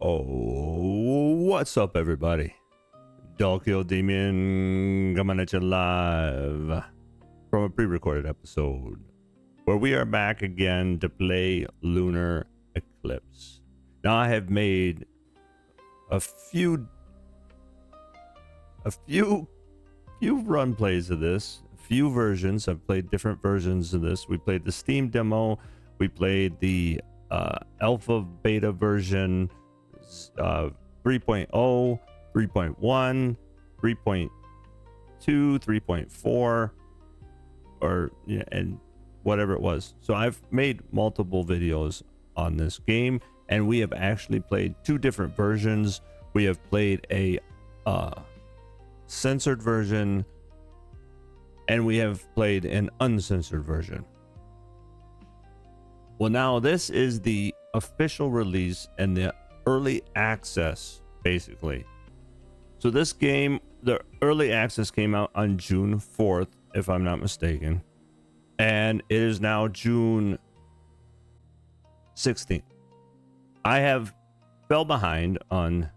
Oh, what's up, everybody? DalkielDamion coming at you live from a pre-recorded episode where we are back again to play Lunar Eclipse. Now, I have made a few run plays of this, a few versions. I've played different versions of this. We played the Steam demo, we played the alpha beta version, 3.0, 3.1, 3.2, 3.4, or yeah, and whatever it was. So I've made multiple videos on this game, and we have actually played two different versions. We have played a censored version, and we have played an uncensored version. Well, now this is the official release and the early access, basically. So this game, the early access came out on June 4th, if I'm not mistaken, and it is now June 16th. I have fell behind on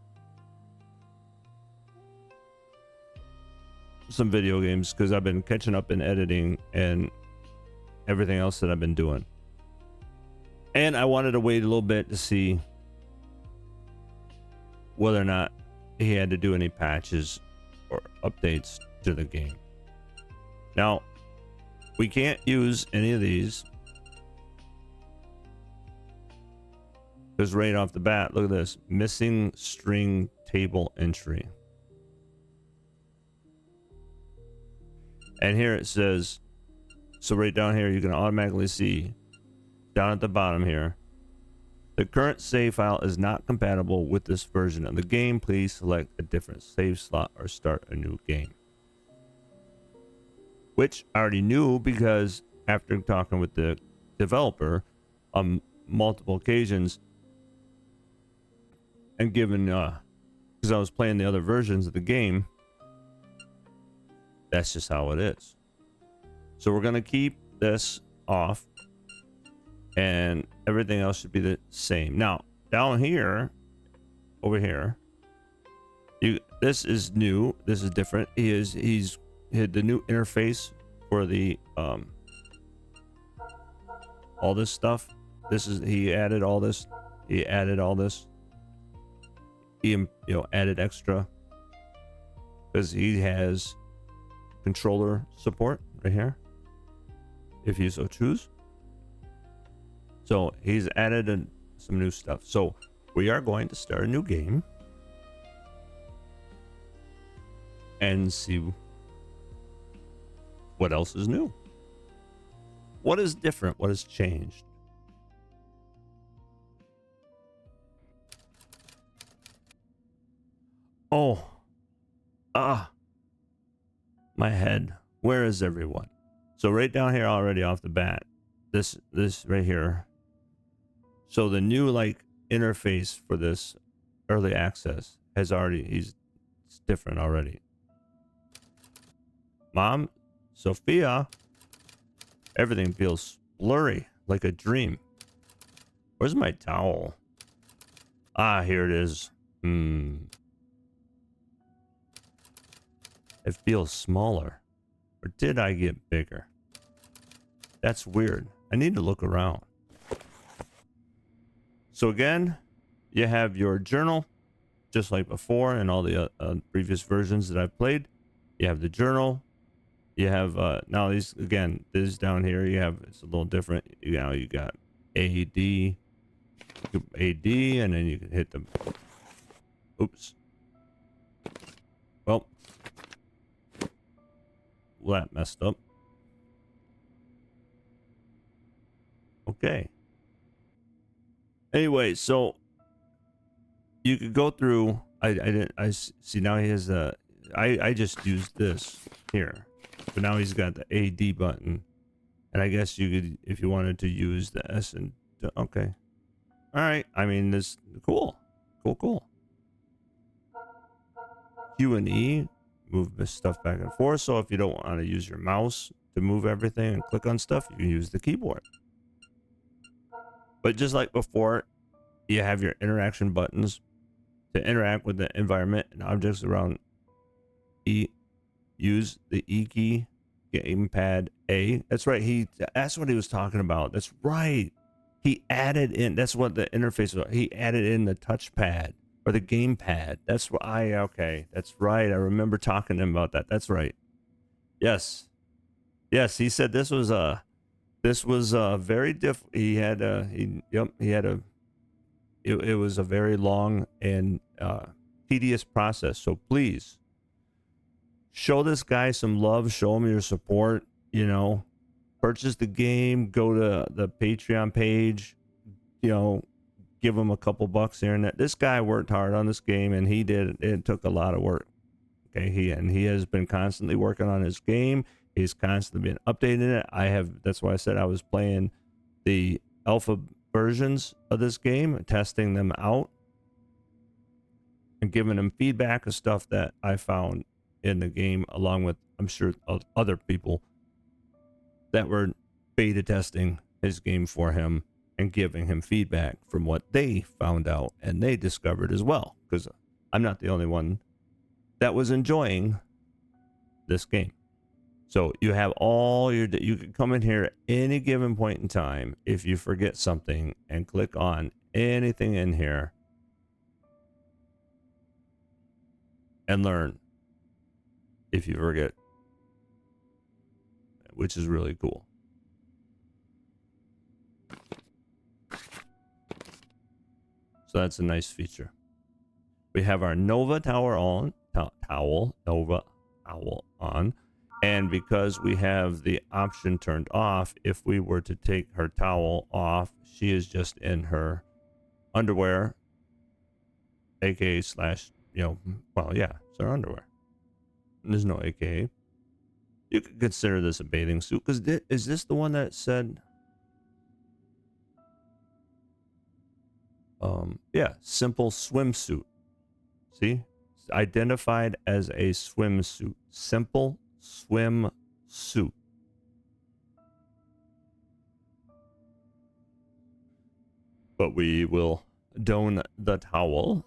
some video games because I've been catching up in editing and everything else that I've been doing, and I wanted to wait a little bit to see whether or not he had to do any patches or updates to the game. Now, we can't use any of these because right off the bat, look at this: missing string table entry. And here it says, so right down here, you can automatically see down at the bottom here, the current save file is not compatible with this version of the game. Please select a different save slot or start a new game. Which I already knew because after talking with the developer on multiple occasions and given, because I was playing the other versions of the game, that's just how it is. So we're going to keep this off, and everything else should be the same. Now, down here, over here, this is new. This is different. He's hit the new interface for the all this stuff. He added all this. He added extra because he has controller support right here, if you so choose. So he's added some new stuff. So we are going to start a new game and see what else is new. What is different? What has changed? Oh, my head. Where is everyone? So right down here already off the bat, this right here. So the new interface for this early access has already, it's different already. Mom, Sophia, everything feels blurry like a dream. Where's my towel? Ah, here it is. It feels smaller. Or did I get bigger? That's weird. I need to look around. So again, you have your journal, just like before in all the previous versions that I've played. You have the journal. You have now these again. This down here. You have, it's a little different. You know, you got AD, and then you can hit the. Oops. Well, that messed up. Okay. Anyway, so you could go through. I see now he has a. I just used this here, but now he's got the AD button, and I guess you could, if you wanted to use the S and okay. All right. I mean, this cool. Q and E, move this stuff back and forth. So if you don't want to use your mouse to move everything and click on stuff, you can use the keyboard. But just like before, you have your interaction buttons To interact with the environment and objects around use the E key, gamepad A. That's right. That's what he was talking about. That's right. He added in, that's what the interface was. He added in the touchpad or the gamepad. That's what okay. That's right. I remember talking to him about that. That's right. Yes. Yes. He said this was very different. He had it was a very long and tedious process. So please show this guy some love, show him your support, you know, purchase the game, go to the Patreon page, you know, give him a couple bucks here and that. This guy worked hard on this game, and it took a lot of work. Okay. He has been constantly working on his game. He's constantly been updating it. That's why I said I was playing the alpha versions of this game, testing them out and giving him feedback of stuff that I found in the game, along with, I'm sure, other people that were beta testing his game for him and giving him feedback from what they found out and they discovered as well, because I'm not the only one that was enjoying this game. So you have you can come in here at any given point in time if you forget something and click on anything in here and learn if you forget, which is really cool. So that's a nice feature. We have our Nova Tower on, Nova Owl on. And because we have the option turned off, if we were to take her towel off, she is just in her underwear, aka slash, you know, well, yeah, it's her underwear. There's no aka. You could consider this a bathing suit, because is this the one that said, yeah, simple swimsuit. See, it's identified as a swimsuit, simple swimsuit. But we will don the towel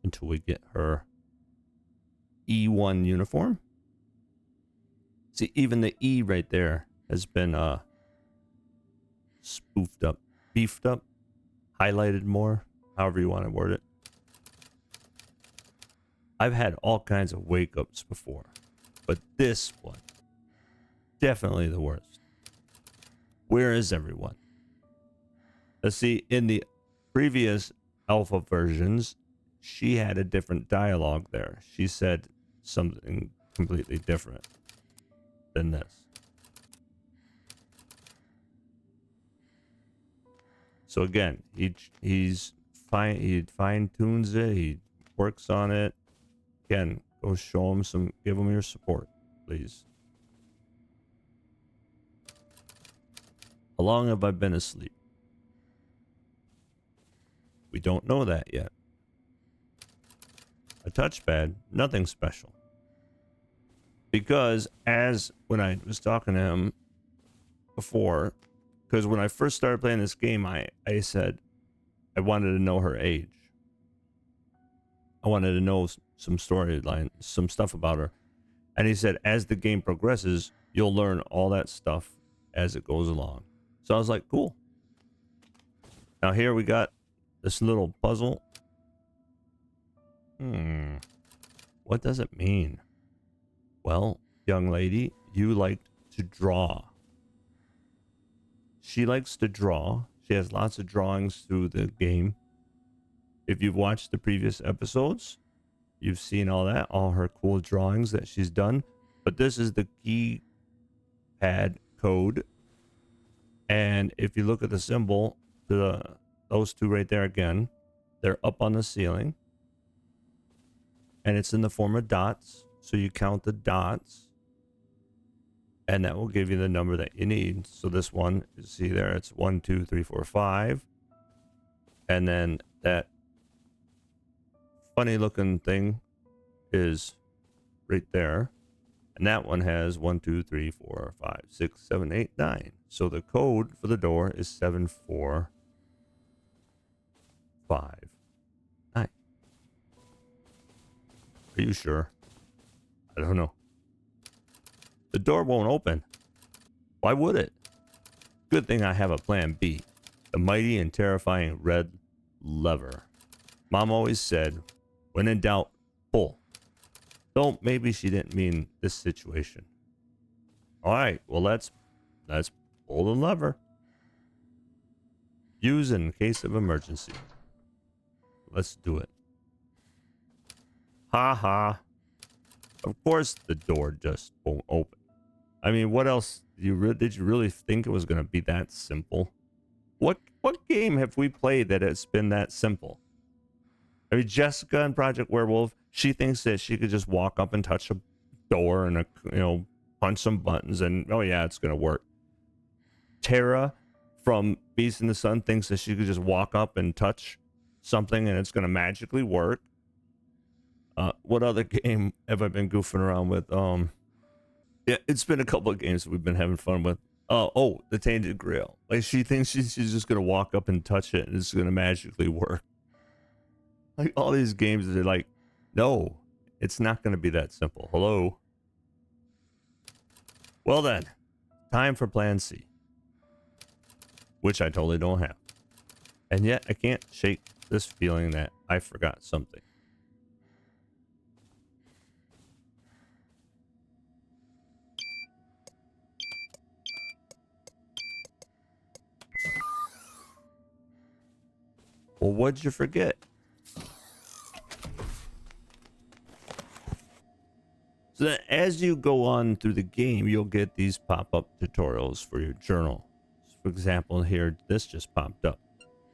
until we get her E1 uniform. See, even the E right there has been spoofed up, beefed up, highlighted more, however you want to word it. I've had all kinds of wake ups before, but this one, definitely the worst. Where is everyone? Let's see, in the previous alpha versions, she had a different dialogue there. She said something completely different than this. So again, he fine tunes it, he works on it. Again, go show him give him your support, please. How long have I been asleep? We don't know that yet. A touchpad, nothing special. Because when I was talking to him before, because when I first started playing this game, I said I wanted to know her age. I wanted to know some storyline, some stuff about her. And he said, as the game progresses, you'll learn all that stuff as it goes along. So I was like, cool. Now here we got this little puzzle. What does it mean? Well, young lady, you like to draw. She likes to draw. She has lots of drawings through the game. If you've watched the previous episodes, you've seen all that, all her cool drawings that she's done. But this is the keypad code. And if you look at the symbol, those two right there again, they're up on the ceiling. And it's in the form of dots. So you count the dots. And that will give you the number that you need. So this one, you see there, it's 1, 2, 3, 4, 5. And then that funny looking thing is right there. And that one has 1, 2, 3, 4, 5, 6, 7, 8, 9. So the code for the door is 745. Are you sure? I don't know. The door won't open. Why would it? Good thing I have a plan B. The mighty and terrifying red lever. Mom always said, when in doubt, pull. Though maybe she didn't mean this situation. Alright, well let's pull the lever. Use in case of emergency. Let's do it. Ha ha. Of course the door just won't open. I mean, what else did you really think it was going to be that simple? What game have we played that it's been that simple? I mean, Jessica in Project Werewolf, she thinks that she could just walk up and touch a door and punch some buttons and oh yeah, it's going to work. Tara from Beast in the Sun thinks that she could just walk up and touch something and it's going to magically work. What other game have I been goofing around with? Yeah, it's been a couple of games that we've been having fun with. Oh, the Tainted Grail. Like she thinks she's just gonna walk up and touch it and it's gonna magically work. Like all these games, they're like, no, it's not gonna be that simple. Hello. Well then, time for Plan C, which I totally don't have, and yet I can't shake this feeling that I forgot something. Well, what'd you forget? So that as you go on through the game, you'll get these pop-up tutorials for your journal. For example, here, this just popped up.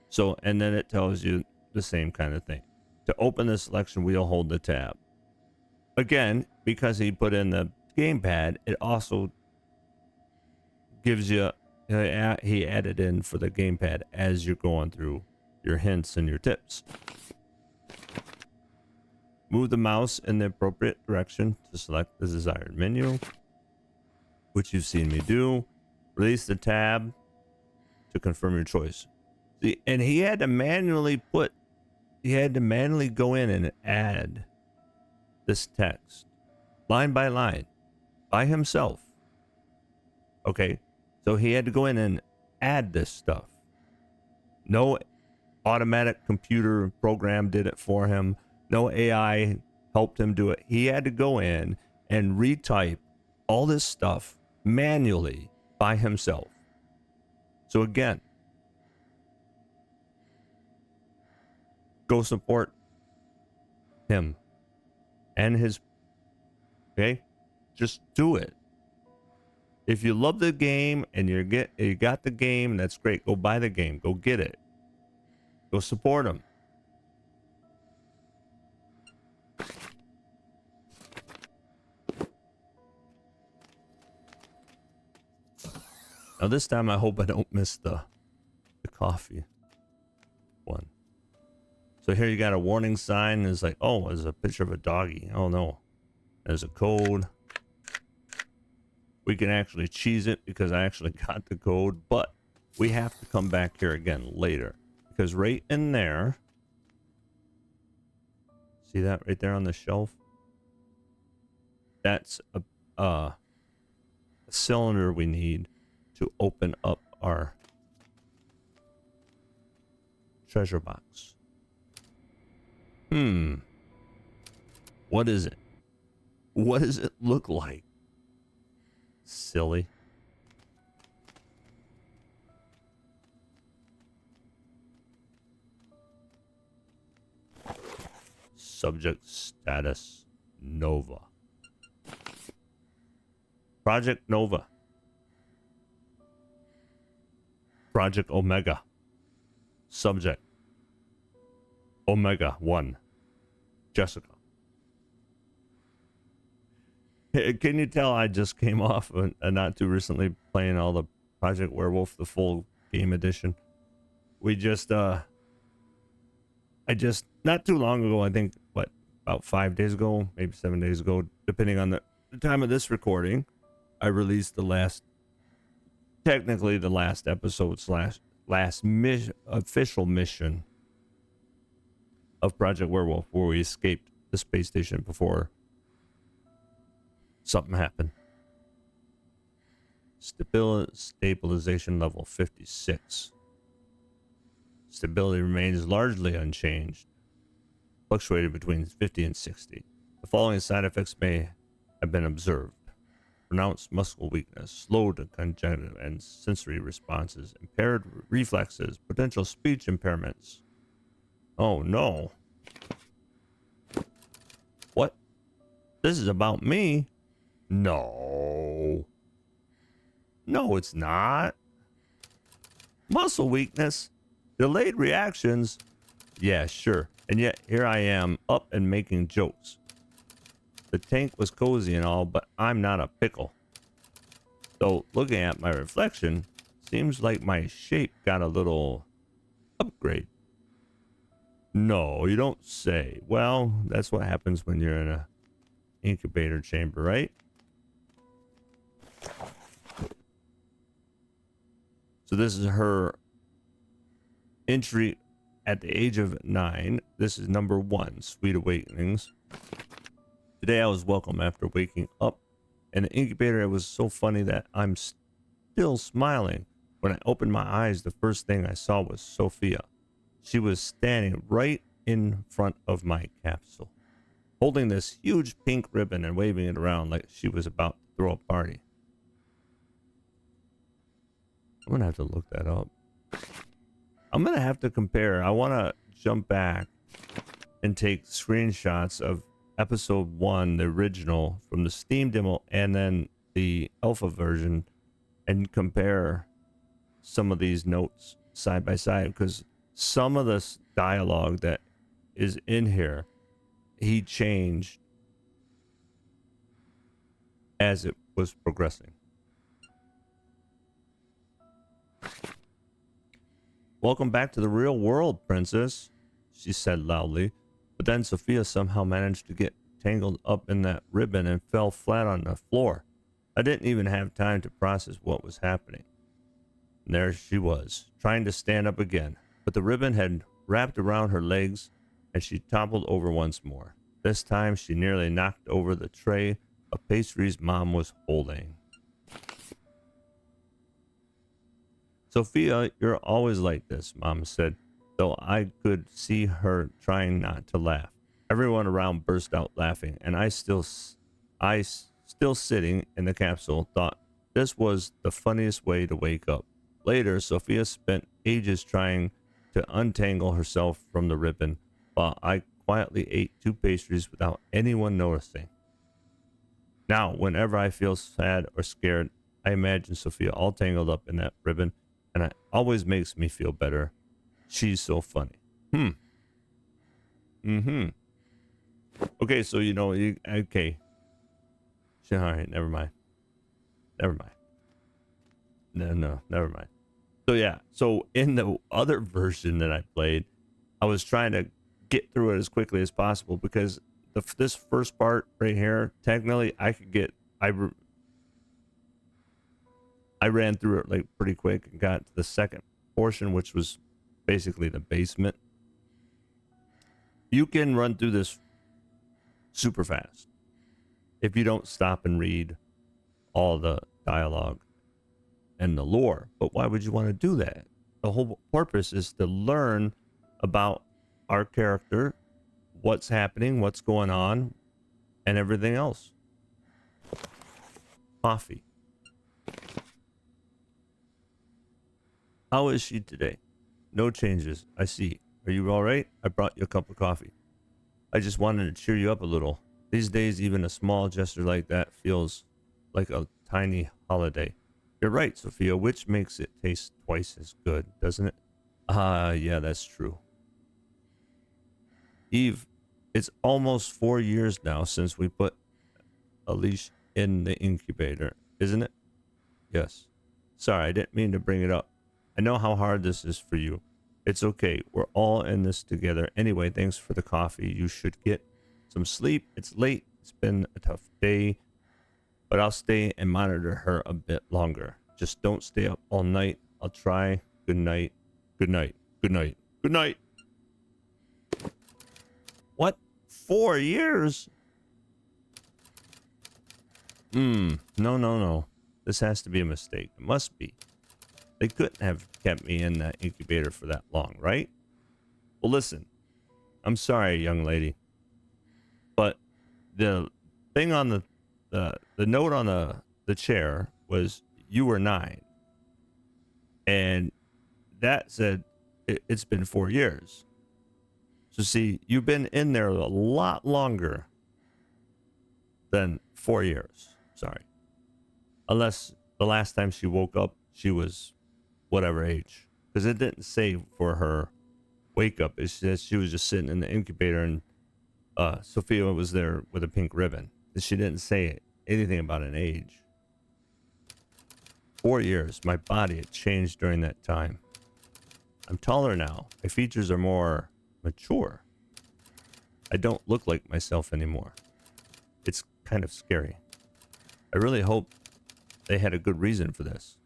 So, and then it tells you the same kind of thing. To open the selection wheel, hold the tab. Again, because he put in the gamepad, it also gives you, he added in for the gamepad as you're going through your hints and your tips. Move the mouse in the appropriate direction to select the desired menu, which you've seen me do. Release the tab to confirm your choice. See, and he had to manually go in and add this text line by line by himself. Okay, so he had to go in and add this stuff. No automatic computer program did it for him. No AI helped him do it. He had to go in and retype all this stuff manually by himself. So again, go support him and his, okay? Just do it. If you love the game and you got the game, that's great. Go buy the game. Go get it. Go support him. Now this time I hope I don't miss the coffee one. So here you got a warning sign. It's like, oh, there's a picture of a doggy. Oh no. There's a code. We can actually cheese it because I actually got the code, but we have to come back here again later. Because right in there, see that right there on the shelf? That's a cylinder we need to open up our treasure box. What is it? What does it look like? Silly. Subject status Nova. Project Nova. Project Omega. Subject Omega 1. Jessica. Can you tell I just came off not too recently playing all the Project Werewolf, the full game edition? We just I just not too long ago, I think about 5 days ago, maybe 7 days ago, depending on the time of this recording, I released technically the last episode / last official mission of Project Werewolf, where we escaped the space station before something happened. Stabilization level 56. Stability remains largely unchanged, fluctuated between 50 and 60. The following side effects may have been observed: pronounced muscle weakness, slowed cognitive and sensory responses, impaired reflexes, potential speech impairments. Oh no. What? This is about me? No. No, it's not. Muscle weakness, delayed reactions. Yeah, sure. And yet here I am, up and making jokes. The tank was cozy and all, but I'm not a pickle. Though looking at my reflection, seems like my shape got a little upgrade. No, you don't say. Well, that's what happens when you're in a incubator chamber, right? So this is her entry at the age of 9. This is number 1, Sweet Awakenings. Today I was welcome after waking up in the incubator. It was so funny that I'm still smiling. When I opened my eyes, the first thing I saw was Sophia. She was standing right in front of my capsule, holding this huge pink ribbon and waving it around like she was about to throw a party. I'm gonna have to look that up. I'm gonna have to compare. I want to jump back and take screenshots of episode 1, the original, from the Steam demo, and then the alpha version, and compare some of these notes side by side, because some of this dialogue that is in here, he changed as it was progressing. Welcome back to the real world, princess, she said loudly. But then Sophia somehow managed to get tangled up in that ribbon and fell flat on the floor. I didn't even have time to process what was happening. And there she was, trying to stand up again, but the ribbon had wrapped around her legs and she toppled over once more. This time she nearly knocked over the tray of pastries Mom was holding. Sophia, you're always like this, Mom said, though I could see her trying not to laugh. Everyone around burst out laughing, and I still sitting in the capsule, thought this was the funniest way to wake up. Later, Sophia spent ages trying to untangle herself from the ribbon, while I quietly ate 2 pastries without anyone noticing. Now, whenever I feel sad or scared, I imagine Sophia all tangled up in that ribbon, and it always makes me feel better. She's so funny. Okay, so okay. All right, never mind. No, never mind. So yeah, so in the other version that I played, I was trying to get through it as quickly as possible, because this first part right here, technically I ran through it like pretty quick and got to the second portion, which was basically the basement. You can run through this super fast if you don't stop and read all the dialogue and the lore. But why would you want to do that? The whole purpose is to learn about our character, what's happening, what's going on, and everything else. Coffee. How is she today? No changes, I see. Are you all right? I brought you a cup of coffee. I just wanted to cheer you up a little. These days, even a small gesture like that feels like a tiny holiday. You're right, Sophia, which makes it taste twice as good, doesn't it? Yeah, that's true. Eve, it's almost 4 years now since we put Ealish in the incubator, isn't it? Yes. Sorry, I didn't mean to bring it up. I know how hard this is for you. It's okay. We're all in this together. Anyway, thanks for the coffee. You should get some sleep. It's late. It's been a tough day, but I'll stay and monitor her a bit longer. Just don't stay up all night. I'll try. Good night. Good night. Good night. Good night. What 4 years? No, no, no. This has to be a mistake. It must be. They couldn't have kept me in that incubator for that long, right? Well, listen. I'm sorry, young lady. But the thing on the note on the chair was you were 9. And that said it's been 4 years. So see, you've been in there a lot longer than 4 years. Sorry. Unless the last time she woke up, she was whatever age. Because it didn't say for her wake up. It says she was just sitting in the incubator and Sophia was there with a pink ribbon. She didn't say anything about an age. 4 years. My body had changed during that time. I'm taller now. My features are more mature. I don't look like myself anymore. It's kind of scary. I really hope they had a good reason for this.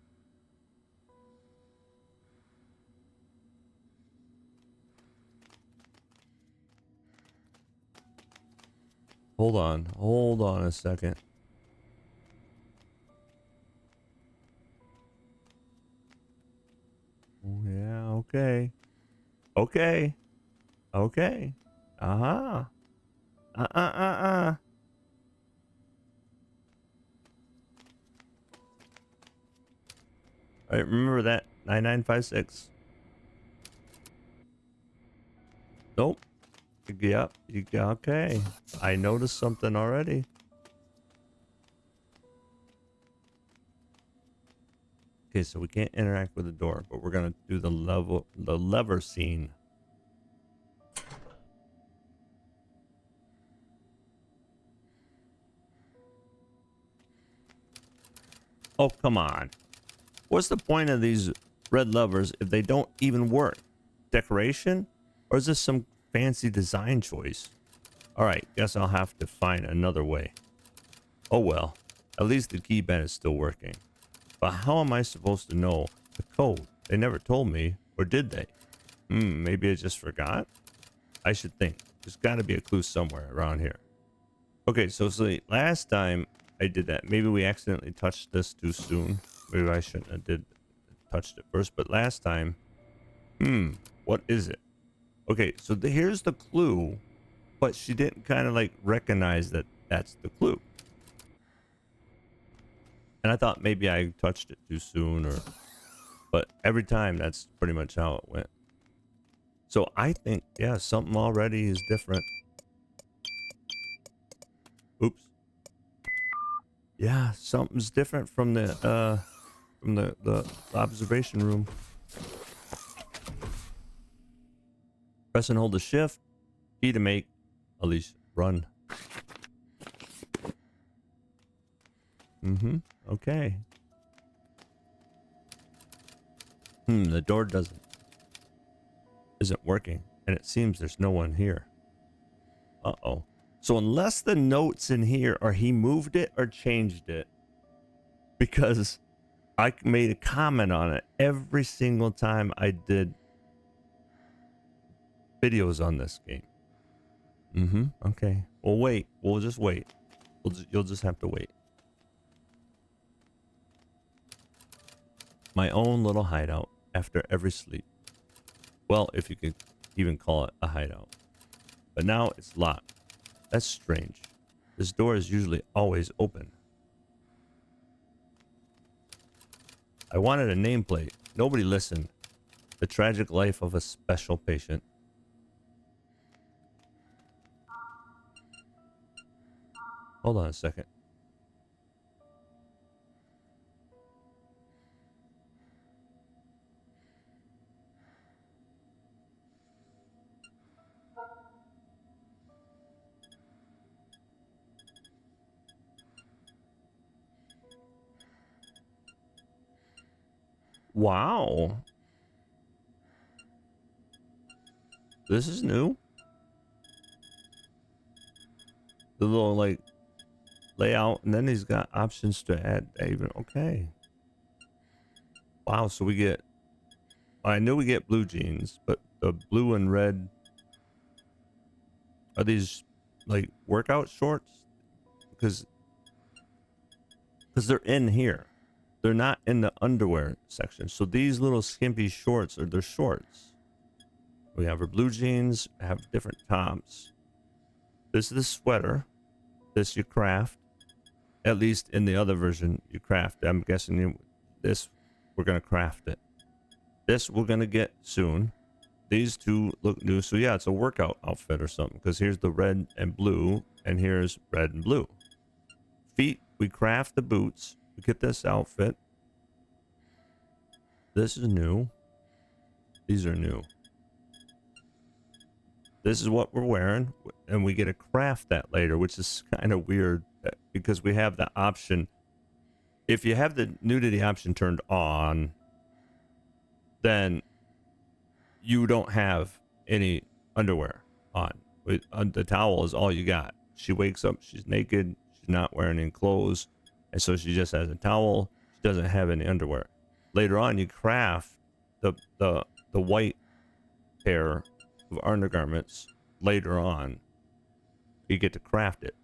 Hold on a second. Oh, yeah, okay. Okay. Okay. Uh-huh. All right, remember that. 9956. Nope. Yep. Okay. I noticed something already. Okay, so we can't interact with the door, but we're gonna do the lever scene. Oh, come on. What's the point of these red levers if they don't even work? Decoration? Or is this some fancy design choice? Alright, guess I'll have to find another way. Oh well, at least the keypad is still working. But how am I supposed to know the code? They never told me, or did they? Maybe I just forgot? I should think. There's got to be a clue somewhere around here. Okay, so see, last time I did that, maybe we accidentally touched this too soon. Maybe I shouldn't have touched it first, but last time, what is it? Okay, so here's the clue, but she didn't kind of like recognize that that's the clue. And I thought maybe I touched it too soon, but every time that's pretty much how it went. So I think, yeah, something already is different. Oops. Yeah, something's different from the observation room. Press and hold the shift key to make Ealish run. Okay. The door isn't working, and it seems there's no one here. Uh-oh. So unless the notes in here are he moved it or changed it, because I made a comment on it every single time I did videos on this game. Okay. We'll wait. We'll just wait. You'll just have to wait. My own little hideout after every sleep. Well, if you could even call it a hideout. But now it's locked. That's strange. This door is usually always open. I wanted a nameplate. Nobody listened. The tragic life of a special patient. Hold on a second. Wow. This is new. The little like layout, and then he's got options to add even. Okay. Wow, so we get, I knew we get blue jeans, but the blue and red, are these like workout shorts, because they're in here. They're not in the underwear section. So these little skimpy shorts are their shorts. We have our blue jeans, have different tops. This is the sweater. This you craft. At least in the other version, you craft. I'm guessing this, we're going to craft it. This we're going to get soon. These two look new. So yeah, it's a workout outfit or something. Because here's the red and blue. And here's red and blue. Feet, we craft the boots. We get this outfit. This is new. These are new. This is what we're wearing. And we get to craft that later, which is kind of weird. Because we have the option. If you have the nudity option turned on, then you don't have any underwear on. The towel is all you got. She wakes up, she's naked, she's not wearing any clothes, and so she just has a towel. She doesn't have any underwear. Later on, you craft the white pair of undergarments. Later on, you get to craft it.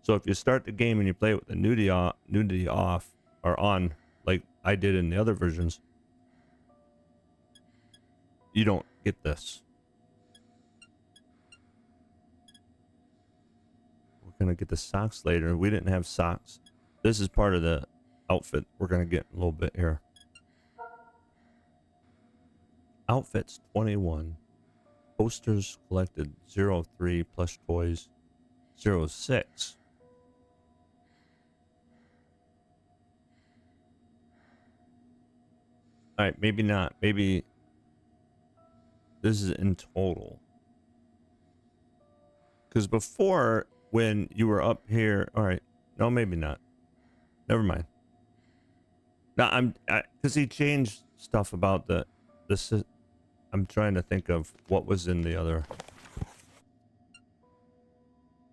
So if you start the game and you play it with the nudity off or on, like I did in the other versions, you don't get this. We're gonna get the socks later. We didn't have socks. This is part of the outfit we're gonna get in a little bit here. Outfits 21. Posters collected 03. Plush toys 06. All right, maybe not. Maybe this is in total. Because before, when you were up here, all right, no, maybe not. Never mind. Now because he changed stuff about this. I'm trying to think of what was in the other.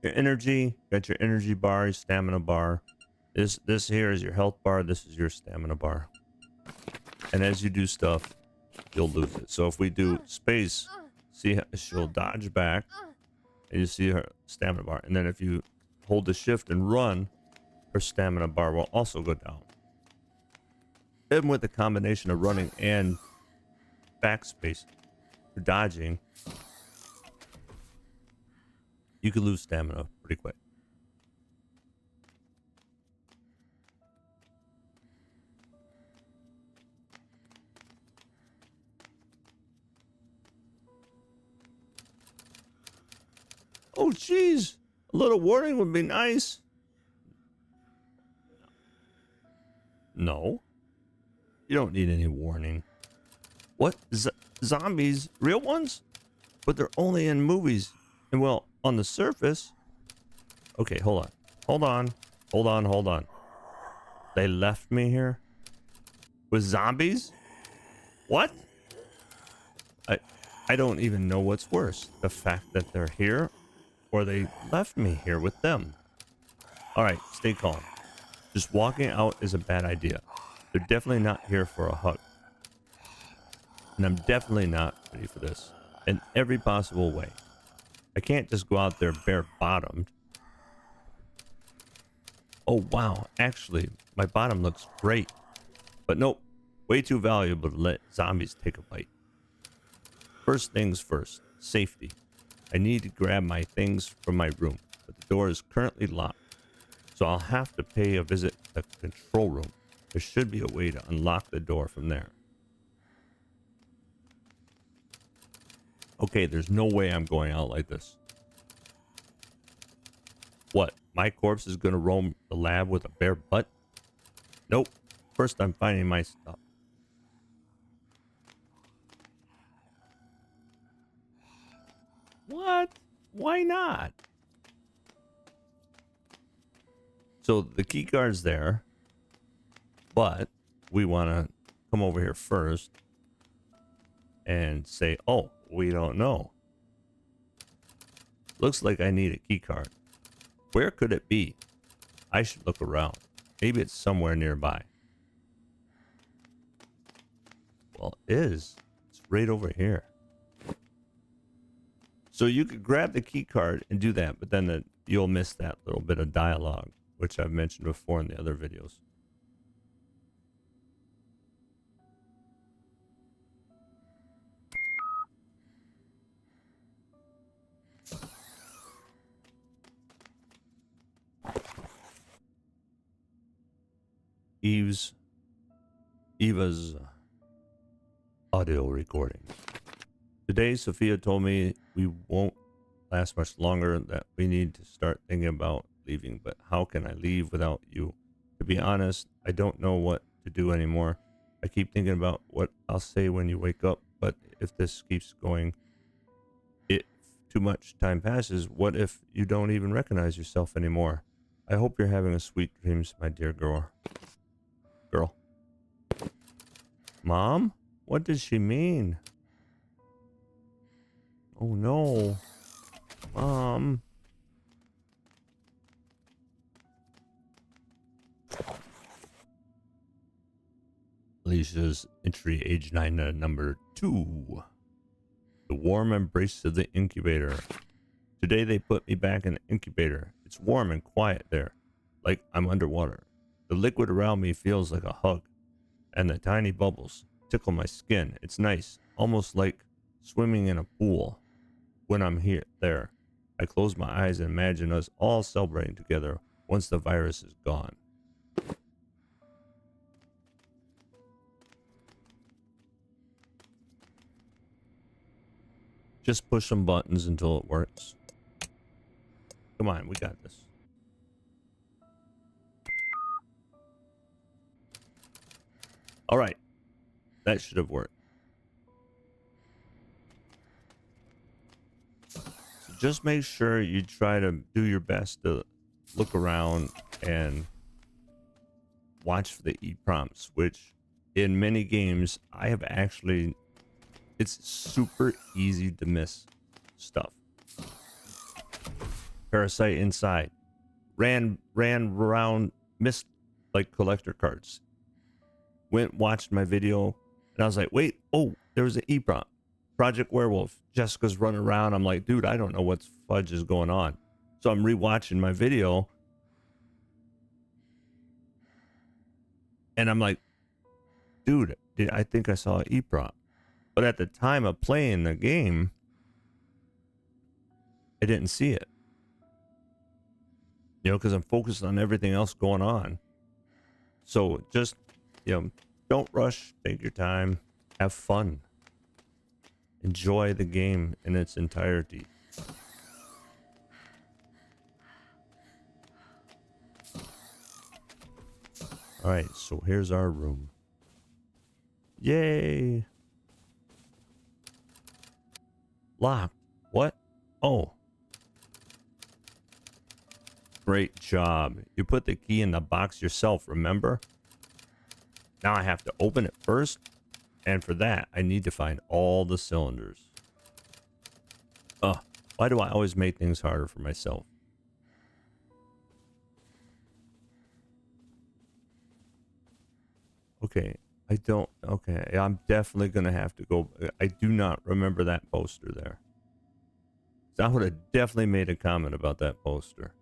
Your energy, got your energy bar, your stamina bar. This here is your health bar. This is your stamina bar. And as you do stuff, you'll lose it. So if we do space, see how she'll dodge back, and you see her stamina bar. And then if you hold the shift and run, her stamina bar will also go down. Even with the combination of running and backspace or dodging, you could lose stamina pretty quick. Oh, geez. A little warning would be nice. No. You don't need any warning. What? Zombies? Real ones? But they're only in movies. And well, on the surface. Okay, hold on. Hold on. Hold on, hold on. They left me here? With zombies? What? I don't even know what's worse. The fact that they're here, or they left me here with them. Alright, stay calm. Just walking out is a bad idea. They're definitely not here for a hug. And I'm definitely not ready for this. In every possible way. I can't just go out there bare-bottomed. Oh, wow. Actually, my bottom looks great. But nope. Way too valuable to let zombies take a bite. First things first. Safety. I need to grab my things from my room. But the door is currently locked. So I'll have to pay a visit to the control room. There should be a way to unlock the door from there. Okay, there's no way I'm going out like this. What? My corpse is going to roam the lab with a bare butt? Nope. First, I'm finding my stuff. What? Why not? So the key card's there, but we want to come over here first and say, oh, we don't know. Looks like I need a key card. Where could it be? I should look around. Maybe it's somewhere nearby. Well, it is. It's right over here. So you could grab the key card and do that, but then you'll miss that little bit of dialogue, which I've mentioned before in the other videos. Eva's audio recording. Today, Sophia told me we won't last much longer, that we need to start thinking about leaving. But how can I leave without you? To be honest, I don't know what to do anymore. I keep thinking about what I'll say when you wake up, but if this keeps going, if too much time passes, what if you don't even recognize yourself anymore? I hope you're having a sweet dreams, my dear girl. Mom? What does she mean? Oh no. Mom. Alicia's entry, age 9, number 2. The warm embrace of the incubator. Today they put me back in the incubator. It's warm and quiet there, like I'm underwater. The liquid around me feels like a hug, and the tiny bubbles tickle my skin. It's nice, almost like swimming in a pool. When I'm there, I close my eyes and imagine us all celebrating together once the virus is gone. Just push some buttons until it works. Come on, we got this. All right, that should have worked. So just make sure you try to do your best to look around and watch for the e-prompts, which in many games I have actually, it's super easy to miss stuff. Parasite inside. Ran around, missed like collector cards. Watched my video, and I was like, wait, oh, there was an e-prompt. Project Werewolf. Jessica's running around. I'm like, dude, I don't know what fudge is going on. So I'm rewatching my video, and I'm like, dude, I think I saw an e-prompt. But at the time of playing the game, I didn't see it. You know, because I'm focused on everything else going on. So just, you know, don't rush. Take your time. Have fun. Enjoy the game in its entirety. All right, so here's our room. Yay. Locked. What? Oh. Great job. You put the key in the box yourself, remember? Now I have to open it first, and for that, I need to find all the cylinders. Why do I always make things harder for myself? Okay, I don't... Okay, I'm definitely going to have to go... I do not remember that poster there. I would have definitely made a comment about that poster.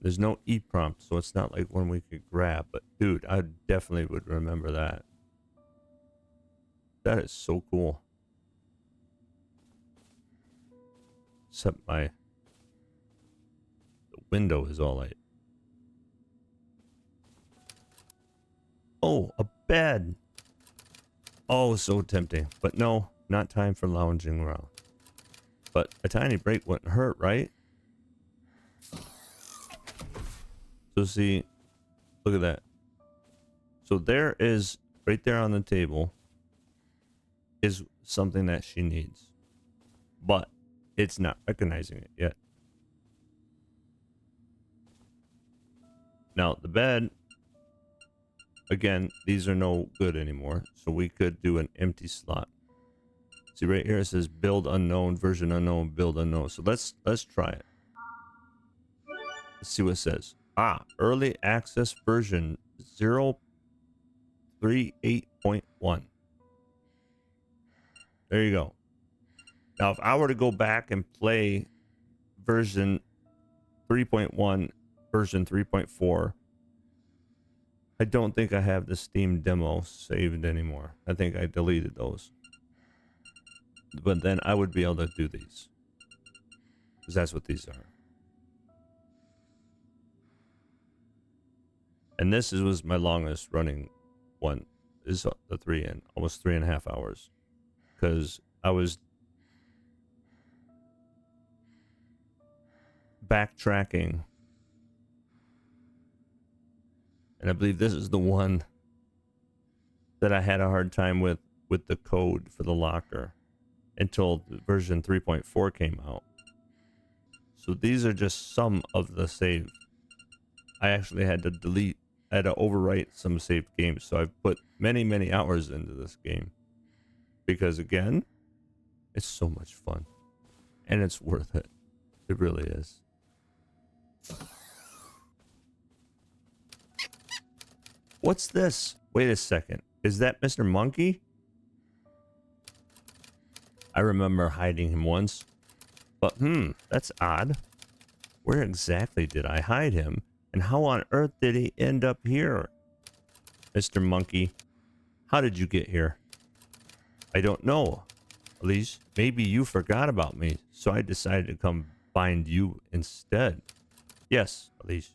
There's no e-prompt, so it's not like one we could grab. But, dude, I definitely would remember that. That is so cool. Except the window is all light. Oh, a bed. Oh, so tempting. But no, not time for lounging around. But a tiny break wouldn't hurt, right? So see, look at that. So there is, right there on the table, is something that she needs. But it's not recognizing it yet. Now, the bed, again, these are no good anymore. So we could do an empty slot. See right here, it says build unknown, version unknown, build unknown. So let's try it. Let's see what it says. Early access version 0.38.1. There you go. Now, if I were to go back and play version 3.1, version 3.4, I don't think I have the Steam demo saved anymore. I think I deleted those. But then I would be able to do these. Because that's what these are. And this was my longest running one. Is the almost 3.5 hours. Because I was backtracking. And I believe this is the one that I had a hard time with the code for the locker until version 3.4 came out. So these are just some of the save. I actually had to overwrite some saved games. So I've put many, many hours into this game. Because again, it's so much fun. And it's worth it. It really is. What's this? Wait a second. Is that Mr. Monkey? I remember hiding him once. But that's odd. Where exactly did I hide him? And how on earth did he end up here? Mr. Monkey, how did you get here? I don't know. Ealish, maybe you forgot about me, so I decided to come find you instead. Yes, Ealish.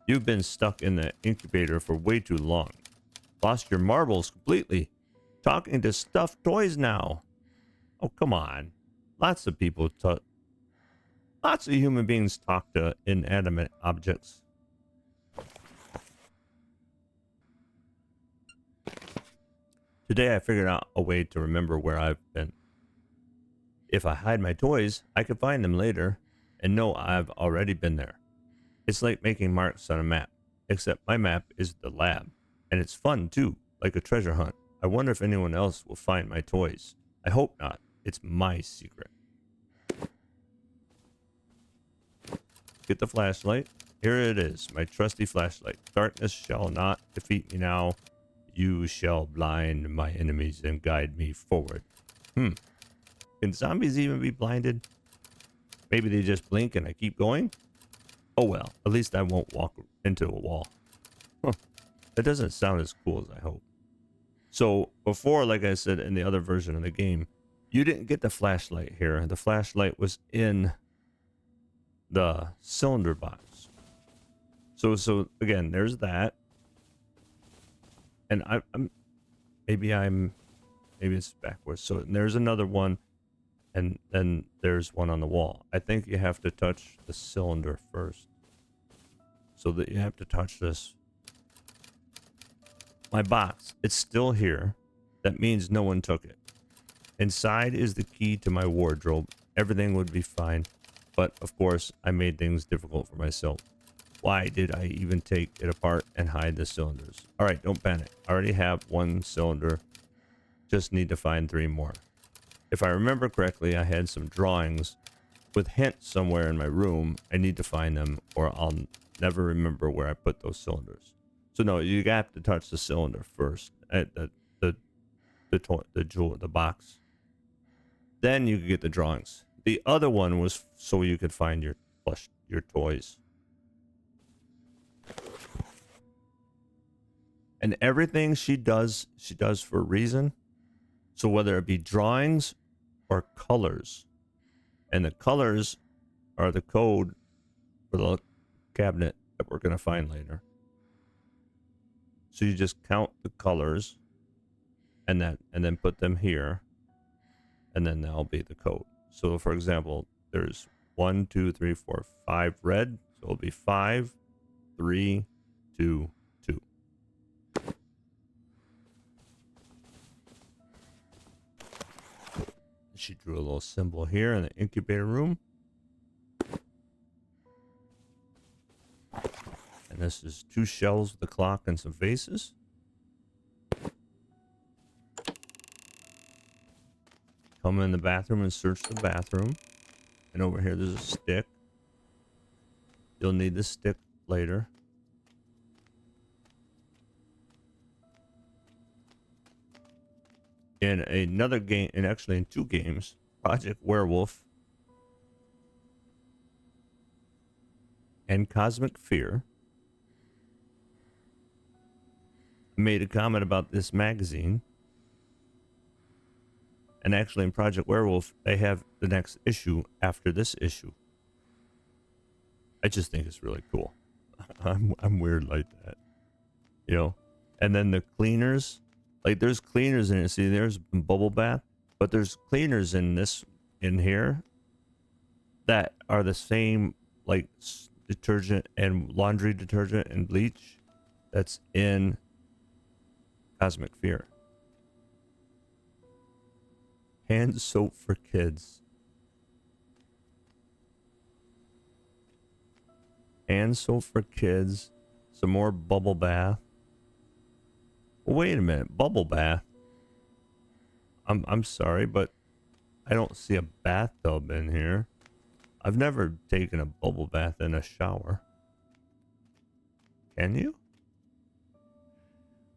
You've been stuck in the incubator for way too long. Lost your marbles completely. Talking to stuffed toys now. Oh, come on. Lots of human beings talk to inanimate objects. Today I figured out a way to remember where I've been. If I hide my toys, I can find them later and know I've already been there. It's like making marks on a map, except my map is the lab. And it's fun too, like a treasure hunt. I wonder if anyone else will find my toys. I hope not. It's my secret. Get the flashlight. Here it is, my trusty flashlight. Darkness shall not defeat me now. You shall blind my enemies and guide me forward. Can zombies even be blinded? Maybe they just blink and I keep going? Oh well, at least I won't walk into a wall. That doesn't sound as cool as I hope. So before, like I said in the other version of the game, you didn't get the flashlight here. The flashlight was in the cylinder box. So again, there's that. And maybe it's backwards. So there's another one, and then there's one on the wall. I think you have to touch the cylinder first. So that you have to touch this. My box, it's still here. That means no one took it. Inside is the key to my wardrobe. Everything would be fine. But of course, I made things difficult for myself. Why did I even take it apart and hide the cylinders? All right, don't panic. I already have one cylinder. Just need to find 3 more. If I remember correctly, I had some drawings with hints somewhere in my room. I need to find them or I'll never remember where I put those cylinders. So no, you have to touch the cylinder first. The box. Then you can get the drawings. The other one was so you could find your toys. And everything she does for a reason. So whether it be drawings or colors. And the colors are the code for the cabinet that we're going to find later. So you just count the colors and then put them here. And then that'll be the code. So for example, there's 1, 2, 3, 4, 5 red. So it'll be 5, 3, 2, 2. She drew a little symbol here in the incubator room. And this is 2 shelves with a clock and some vases. Come in the bathroom and search the bathroom. And over here there's a stick. You'll need the stick later. In another game, and actually in 2 games, Project Werewolf, and Cosmic Fear. I made a comment about this magazine. And actually in Project Werewolf, they have the next issue after this issue. I just think it's really cool. I'm weird like that. You know? And then the cleaners, like there's cleaners in it. See, there's bubble bath, but there's cleaners in here that are the same, like detergent and laundry detergent and bleach that's in Cosmic Fear. Hand soap for kids. Hand soap for kids. Some more bubble bath. Well, wait a minute, bubble bath. I'm sorry, but I don't see a bathtub in here. I've never taken a bubble bath in a shower. Can you?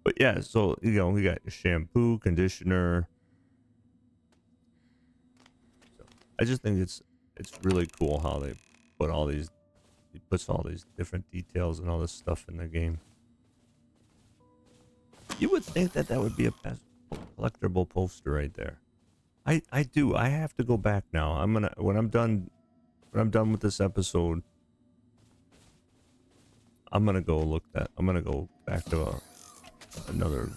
But yeah, so you know, we got your shampoo, conditioner. So I just think it's really cool how they put all these, he puts all these different details and all this stuff in the game. You would think that would be a collectible poster right there. I do. I have to go back now. I'm gonna when I'm done with this episode, I'm gonna go back to another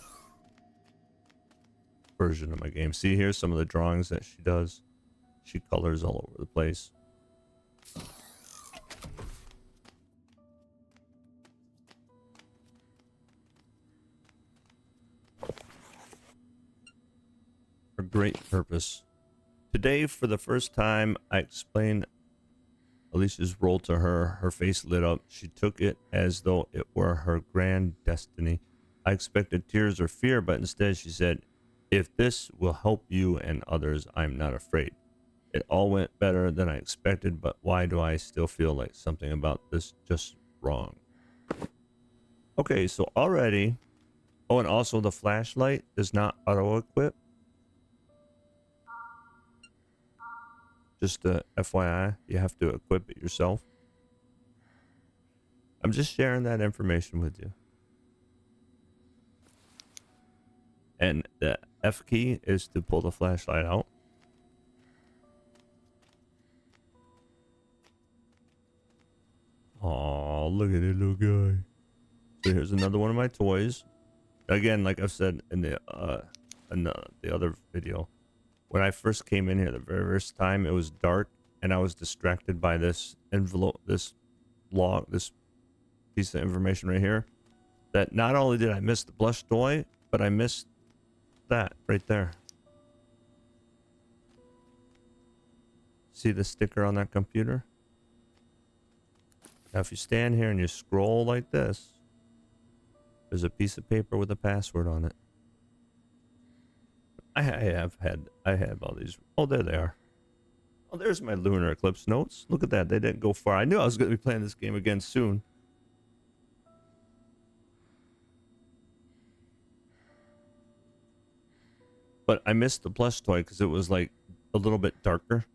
version of my game. See, here's some of the drawings that she does. She colors all over the place. For great purpose. Today, for the first time, I explained Alicia's role to her. Her face lit up. She took it as though it were her grand destiny. I expected tears or fear, but instead she said, "If this will help you and others, I'm not afraid." It all went better than I expected, but why do I still feel like something about this just wrong? Okay, so already... Oh, and also the flashlight does not auto-equip. Just FYI, you have to equip it yourself. I'm just sharing that information with you. And the F key is to pull the flashlight out. Oh, look at it, little guy. So here's another one of my toys. Again, like I've said in the other video, when I first came in here the very first time, it was dark and I was distracted by this envelope, this piece of information right here. That not only did I miss the plush toy, but I missed that right there. See the sticker on that computer? Now if you stand here and you scroll like this, there's a piece of paper with a password on it. I have all these. Oh, there they are. Oh, there's my Lunar Eclipse notes. Look at that. They didn't go far. I knew I was going to be playing this game again soon. But I missed the plush toy because it was like a little bit darker.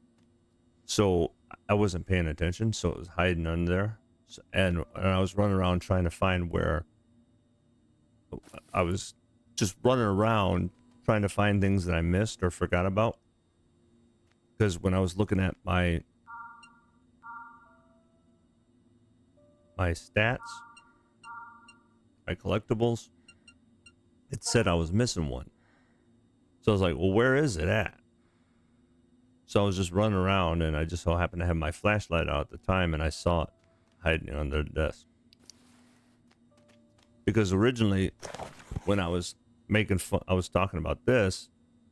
So I wasn't paying attention. So it was hiding under there. So, and I was running around trying to find where... I was just running around trying to find things that I missed or forgot about. Because when I was looking at my stats, my collectibles, it said I was missing one. So I was like, well, where is it at? So I was just running around and I just so happened to have my flashlight out at the time and I saw it hiding under the desk. Because originally when I was making fun, I was talking about this,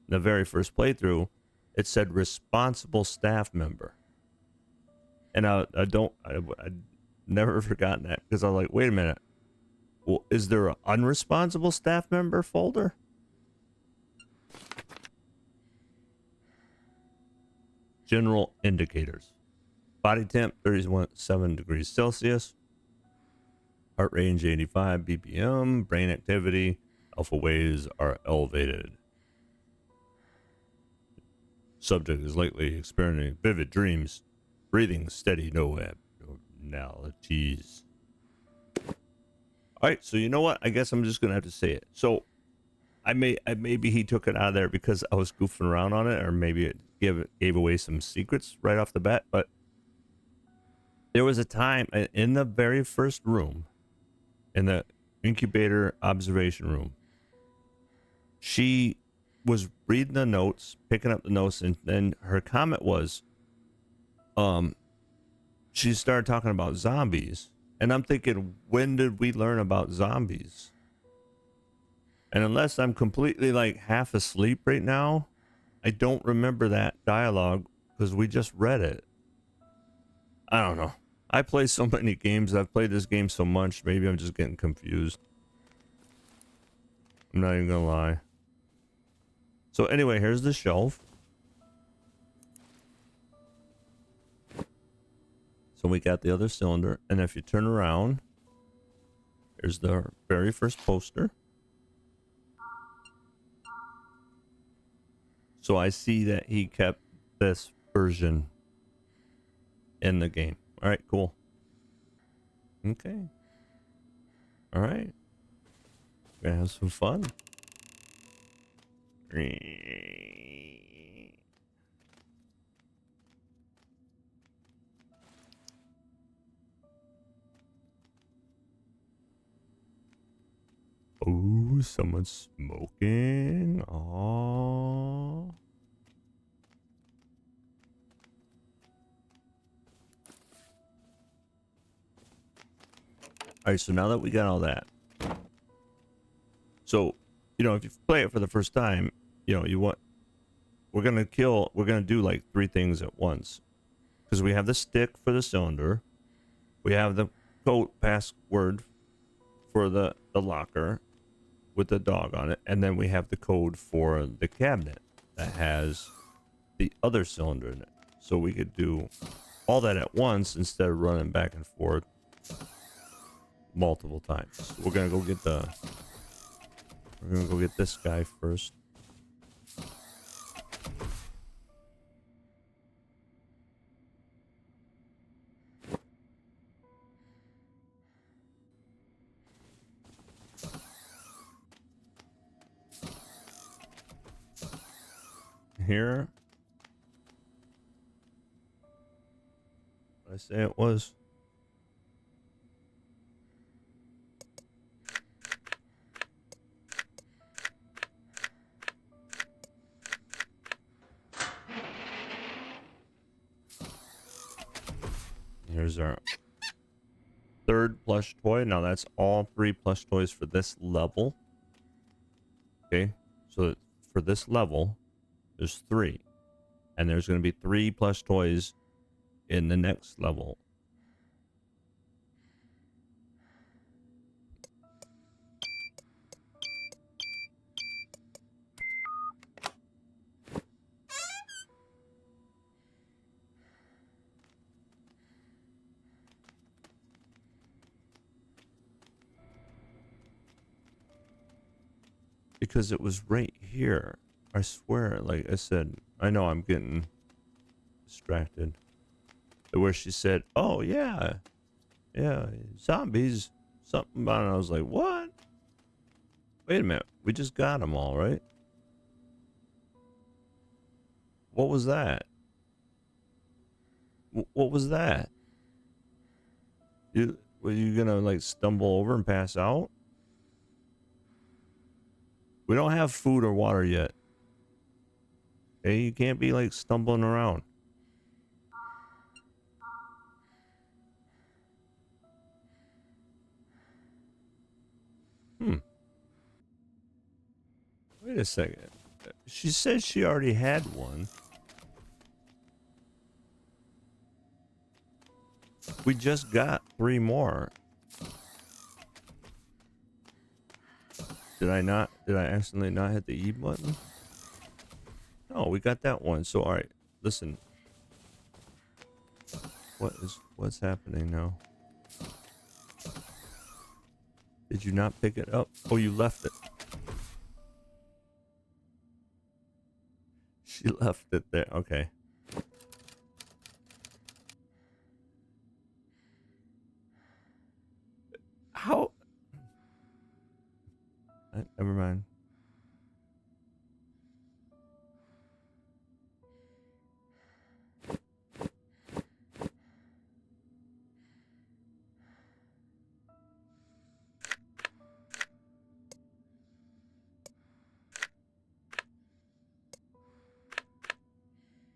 the very first playthrough, it said responsible staff member. And I'd never forgotten that because I was like, wait a minute. Well, is there an unresponsible staff member folder? General indicators. Body temp 37 degrees Celsius. Heart range 85 BPM. Brain activity. Alpha waves are elevated. Subject is lately experiencing vivid dreams, breathing steady, no abnormalities. All right, so you know what? I guess I'm just gonna have to say it. So maybe he took it out of there because I was goofing around on it, or maybe it gave away some secrets right off the bat. But there was a time in the very first room, in the incubator observation room, she was reading the notes, picking up the notes, and then her comment was, she started talking about zombies, and I'm thinking, when did we learn about zombies? And unless I'm completely like half asleep right now, I don't remember that dialogue because we just read it. I don't know. I play so many games. I've played this game so much. Maybe I'm just getting confused. I'm not even gonna lie. So anyway, here's the shelf. So we got the other cylinder, and if you turn around, here's the very first poster. So I see that he kept this version in the game. All right, cool. Okay. All right. We're gonna have some fun. Oh, someone's smoking. Oh. All right, so now that we got all that, so you know, if you play it for the first time, you know, we're gonna do like 3 things at once, because we have the stick for the cylinder, we have the code password for the locker with the dog on it, and then we have the code for the cabinet that has the other cylinder in it. So we could do all that at once instead of running back and forth multiple times. So we're gonna go get this guy first. Here, what I say it was. Here's our 3rd plush toy. Now that's all 3 plush toys for this level. Okay, so for this level, there's 3, and there's going to be 3 plush toys in the next level. Because it was right here. I swear, like I said, I know I'm getting distracted. Where she said, oh yeah, zombies, something about it. I was like, what? Wait a minute, we just got them all, right? What was that? What was that? Were you gonna like stumble over and pass out? We don't have food or water yet. Hey, you can't be like stumbling around. Wait a second. She said she already had one. We just got 3 more. Did I accidentally not hit the E button? No, we got that one. So, all right, listen. What's happening now? Did you not pick it up? Oh, you left it. She left it there. Okay. How? Never mind.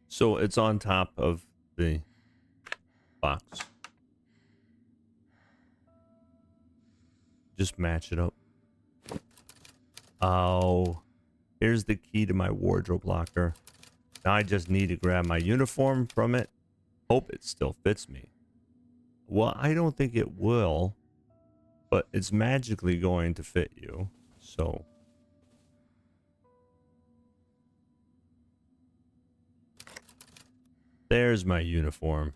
So it's on top of the box. Just match it up. Oh, here's the key to my wardrobe locker. Now I just need to grab my uniform from it. Hope it still fits me. Well, I don't think it will, but it's magically going to fit you. So there's my uniform.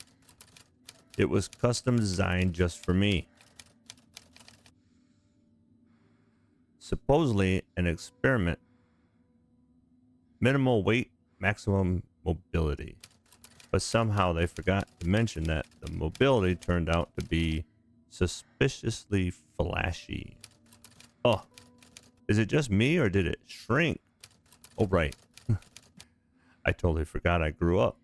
It was custom designed just for me. Supposedly an experiment. Minimal weight, maximum mobility. But somehow they forgot to mention that the mobility turned out to be suspiciously flashy. Oh, is it just me or did it shrink? Oh, right. I totally forgot I grew up.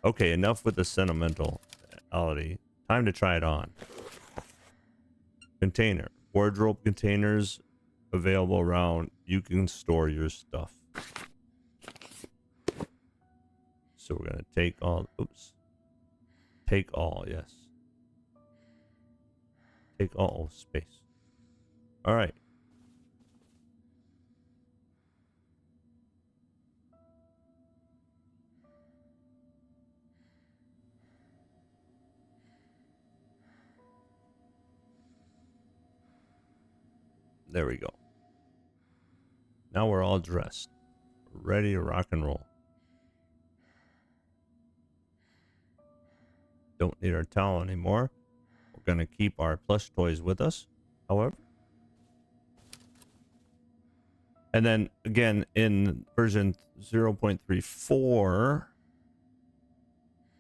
Okay, enough with the sentimentality. Time to try it on. Container. Wardrobe containers available around. You can store your stuff. So we're going to take all. Oops. Take all, yes. Take all space. All right. There we go. Now we're all dressed. Ready to rock and roll. Don't need our towel anymore. We're going to keep our plush toys with us, however. And then again, in version 0.34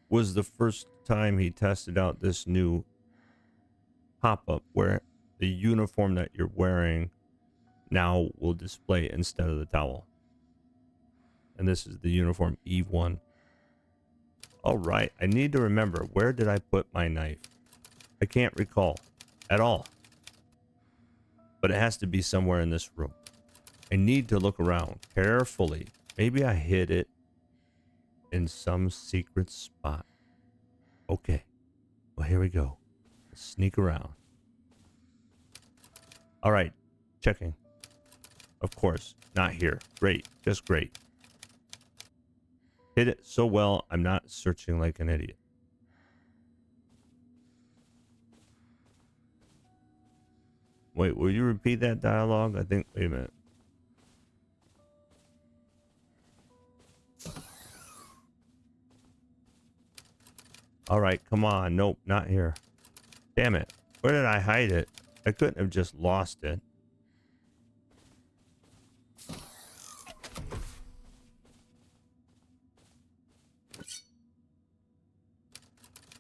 was the first time he tested out this new pop-up where the uniform that you're wearing now will display instead of the towel. And this is the uniform Eve 1. All right, I need to remember, where did I put my knife? I can't recall at all. But it has to be somewhere in this room. I need to look around carefully. Maybe I hid it in some secret spot. Okay, well, here we go. Let's sneak around. All right, checking. Of course, not here. Great, just great. Hit it so well, I'm not searching like an idiot. Wait, will you repeat that dialogue? I think, wait a minute. All right, come on. Nope, not here. Damn it. Where did I hide it? I couldn't have just lost it.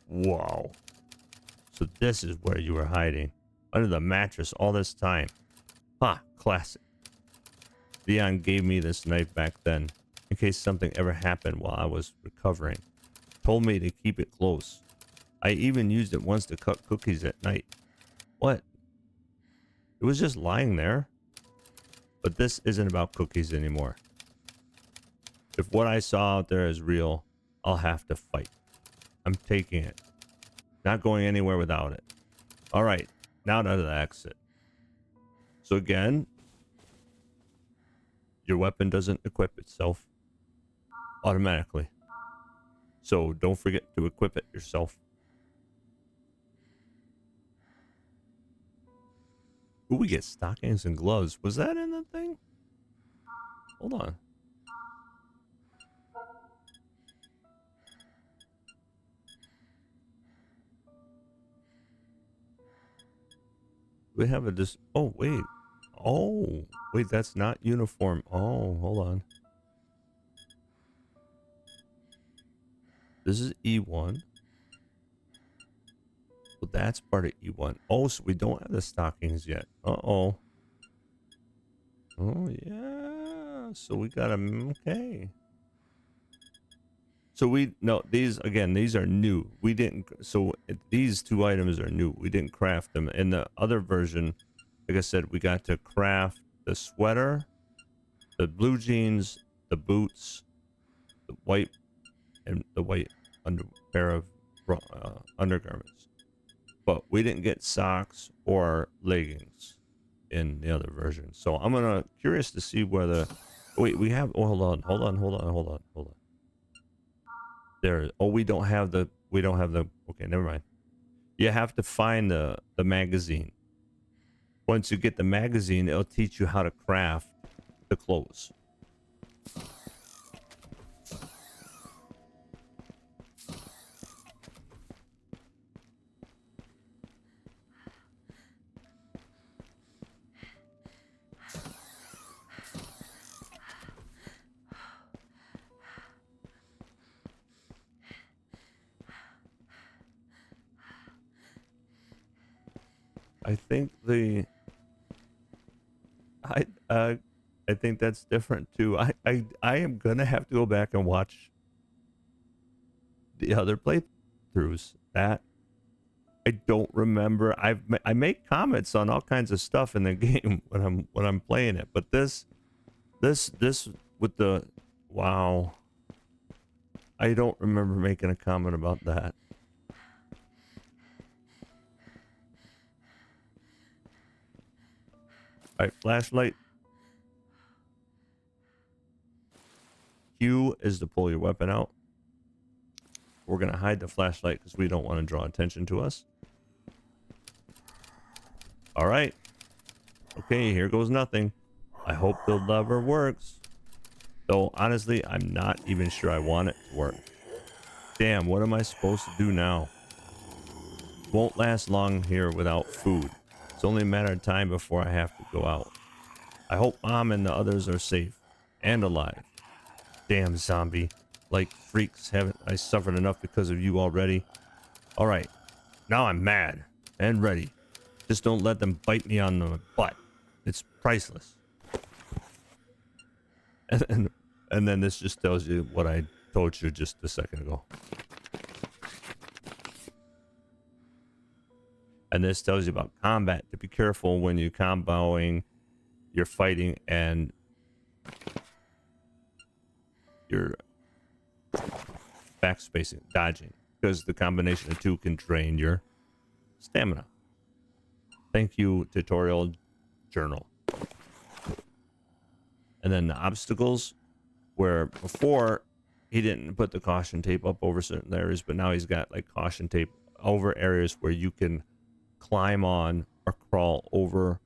Whoa. So this is where you were hiding. Under the mattress all this time. Ha, classic. Leon gave me this knife back then, in case something ever happened while I was recovering. Told me to keep it close. I even used it once to cut cookies at night. What? It was just lying there. But this isn't about cookies anymore. If what I saw out there is real, I'll have to fight. I'm taking it. Not going anywhere without it. All right, now to the exit. So again, your weapon doesn't equip itself automatically. So don't forget to equip it yourself. Ooh, we get stockings and gloves. Was that in the thing? Hold on. We have a oh, wait. Oh, wait, that's not uniform. Oh, hold on. This is E1. Well, that's part of E1. Oh, so we don't have the stockings yet. Uh-oh. Oh, yeah. So we got them. Okay. So no, these, again, these are new. We didn't, so these two items are new. We didn't craft them. In the other version, like I said, we got to craft the sweater, the blue jeans, the boots, the white pair of undergarments. But we didn't get socks or leggings in the other version. So I'm curious to see whether, wait, we have, oh, hold on. There, oh, we don't have the, okay, never mind. You have to find the magazine. Once you get the magazine, it'll teach you how to craft the clothes. I think I think that's different too. I am gonna have to go back and watch the other playthroughs. That I don't remember. I make comments on all kinds of stuff in the game when I'm playing it, but this with the, wow, I don't remember making a comment about that. All right, flashlight. Q is to pull your weapon out. We're going to hide the flashlight because we don't want to draw attention to us. All right. Okay, here goes nothing. I hope the lever works. Though, honestly, I'm not even sure I want it to work. Damn, what am I supposed to do now? Won't last long here without food. It's only a matter of time before I have to go out. I hope Mom and the others are safe and alive. Damn zombie. Like freaks, haven't I suffered enough because of you already? Alright, now I'm mad and ready. Just don't let them bite me on the butt. It's priceless. And then this just tells you what I told you just a second ago. And this tells you about combat. To be careful when you're comboing, you're fighting, and you're backspacing, dodging, because the combination of two can drain your stamina. Thank you, tutorial journal. And then the obstacles, where before he didn't put the caution tape up over certain areas, but now he's got like caution tape over areas where you can climb on or crawl over.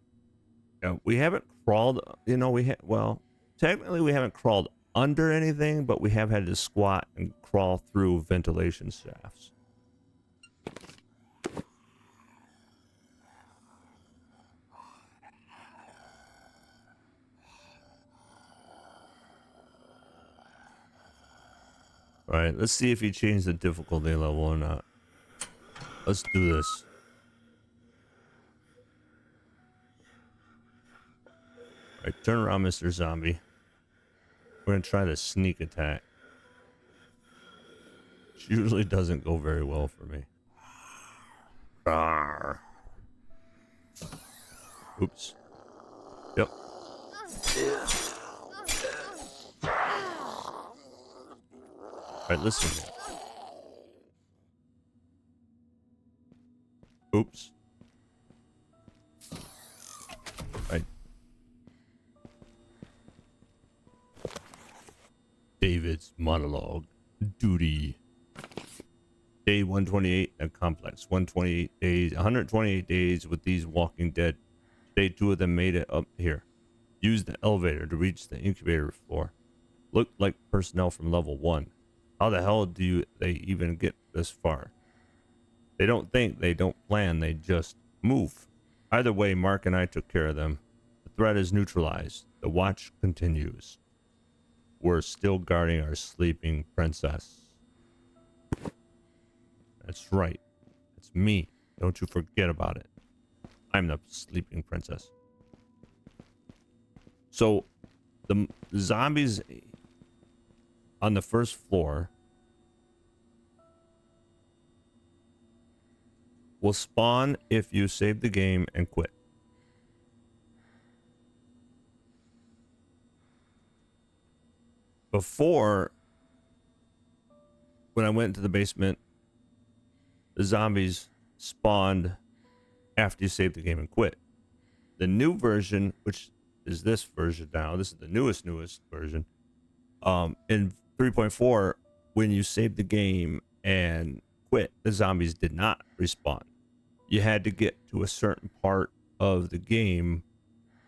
We haven't crawled, you know, well, technically we haven't crawled under anything, but we have had to squat and crawl through ventilation shafts. All right, let's see if he changed the difficulty level or not. Let's do this. All right, turn around, Mr. Zombie. We're gonna try the sneak attack. Which usually doesn't go very well for me. Rawr. Oops. Yep. Alright, listen. Oops. Alright. David's monologue. Duty. Day 128 at Complex. 128 days. 128 days with these Walking Dead. Day 2 of them made it up here. Used the elevator to reach the incubator floor. Looked like personnel from level 1. How the hell do they even get this far? They don't think, they don't plan, they just move. Either way, Mark and I took care of them. The threat is neutralized. The watch continues. We're still guarding our sleeping princess. That's right. It's me. Don't you forget about it. I'm the sleeping princess. So the zombies on the first floor will spawn if you save the game and quit. Before, when I went into the basement, the zombies spawned after you save the game and quit. The new version, which is this version now, this is the newest version. In 3.4, when you saved the game and quit, the zombies did not respawn. You had to get to a certain part of the game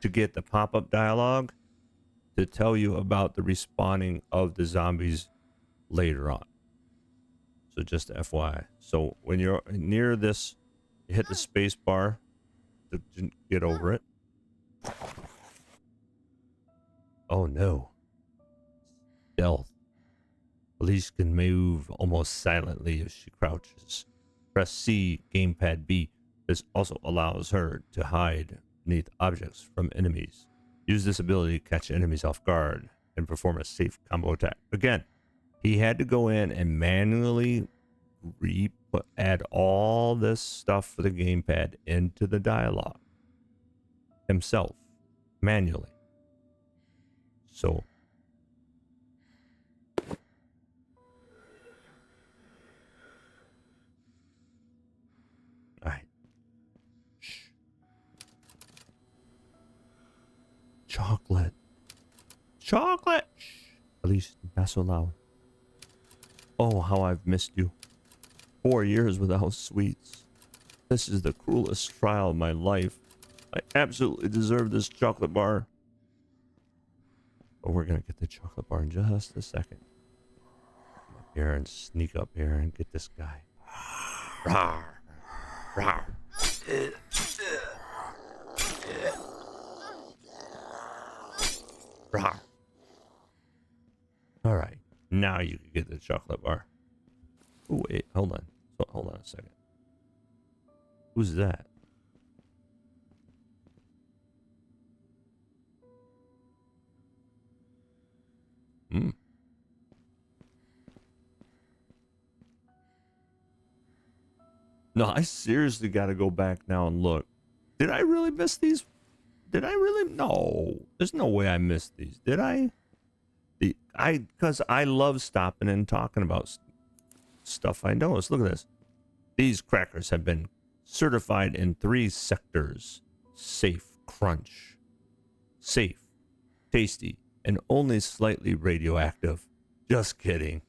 to get the pop-up dialogue to tell you about the respawning of the zombies later on. So just FYI. So when you're near this, you hit the space bar to get over it. Oh no. Stealth. Ealish can move almost silently as she crouches. Press C, gamepad B. This also allows her to hide beneath objects from enemies. Use this ability to catch enemies off guard and perform a safe combo attack. Again, he had to go in and manually add all this stuff for the gamepad into the dialogue himself, manually. So all right. Shh. Chocolate. Chocolate. Shh. At least not so loud. Oh, how I've missed you. 4 years without sweets. This is the cruelest trial of my life. I absolutely deserve this chocolate bar. But we're gonna get the chocolate bar in just a second. Come up here and sneak up here and get this guy. Rawr. Rawr. Rawr. All right, now you can get the chocolate bar. Oh wait, hold on. Hold on a second. Who's that? Hmm. No, I seriously got to go back now and look. Did I really miss these? Did I really? No, there's no way I missed these. Did I? Because I love stopping and talking about stuff I noticed. Look at this. These crackers have been certified in 3 sectors: safe, crunch, safe, tasty, and only slightly radioactive. Just kidding.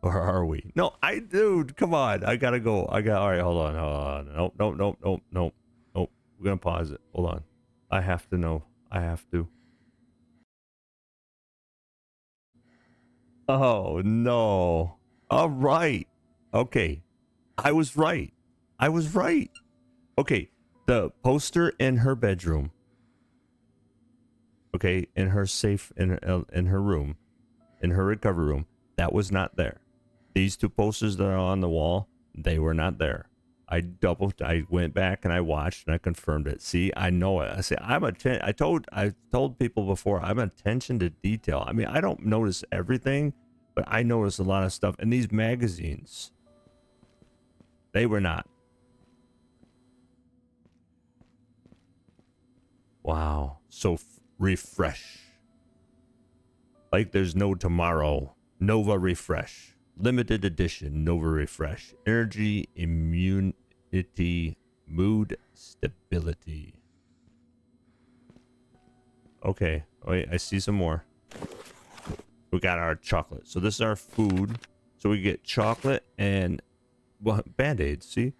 Or are we? No, dude, come on. I gotta go. All right, hold on. Nope. We're gonna pause it. Hold on. I have to know. I have to. Oh, no. All right. Okay. I was right. Okay. The poster in her bedroom. Okay. In her safe, in her room, in her recovery room. That was not there. These 2 posters that are on the wall, they were not there. I went back and I watched and I confirmed it. See, I know it. I say I told people before, I'm attention to detail. I mean, I don't notice everything, but I notice a lot of stuff. And these magazines, they were not. Wow. So refresh. Like there's no tomorrow. Nova Refresh. Limited edition Nova Refresh. Energy, immunity, mood, stability. Okay. Wait, I see some more. We got our chocolate. So this is our food. So we get chocolate and Band-Aids. See?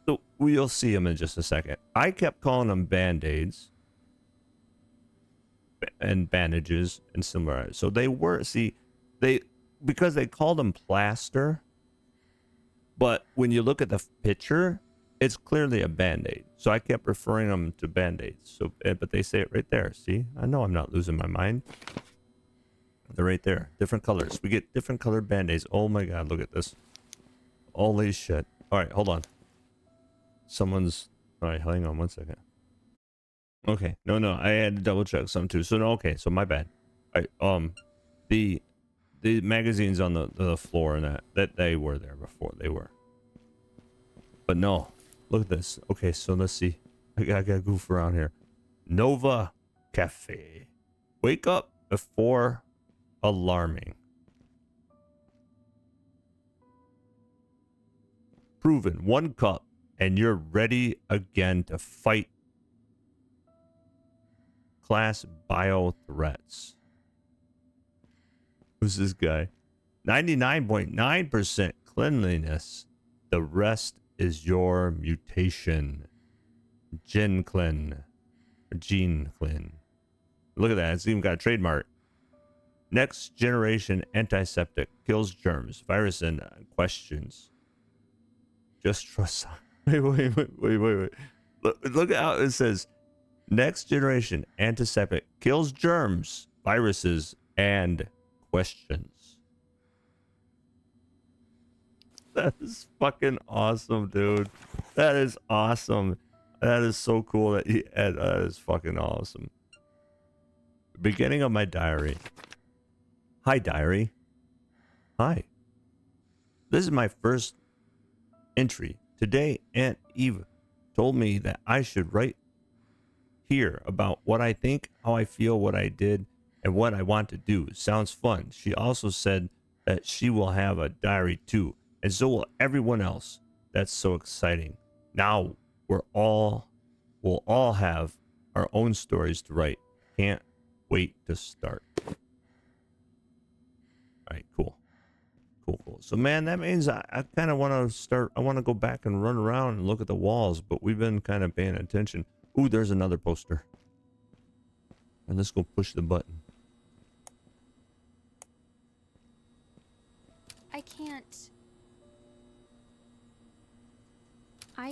So we'll see them in just a second. I kept calling them Band-Aids and bandages and similar. So they were, because they called them plaster, but when you look at the picture, it's clearly a Band-Aid. So I kept referring them to Band-Aids. So, but they say it right there. See, I know I'm not losing my mind. They're right there. Different colors. We get different colored band-aids. Oh my god, look at this. Holy shit. Alright, hold on. Someone's... Alright, hang on 1 second. Okay. No. I had to double check some too. So, no, okay. So, my bad. Alright, the magazines on the floor and that they were there before. They were. But no. Look at this. Okay, so let's see. I gotta goof around here. Nova Cafe. Wake up before alarming. Proven. 1 cup and you're ready again to fight class bio threats. Who's this guy? 99.9% cleanliness. The rest is your mutation. Gene Clean. Look at that. It's even got a trademark. Next generation antiseptic. Kills germs, virus, and questions. Just trust. Wait. Look at how it says. Next generation antiseptic. Kills germs, viruses, and questions. That is fucking awesome, dude. That is awesome. That is so cool that that is fucking awesome. Beginning of my diary. Hi, diary. Hi. This is my first entry. Today, Aunt Eve told me that I should write here about what I think, how I feel, what I did, and what I want to do. Sounds fun. She also said that she will have a diary too, and so will everyone else. That's so exciting. Now we'll all have our own stories to write. Can't wait to start. All right, cool. So, man, that means I kind of want to start. I want to go back and run around and look at the walls, but we've been kind of paying attention. Ooh, there's another poster. And let's go push the button. I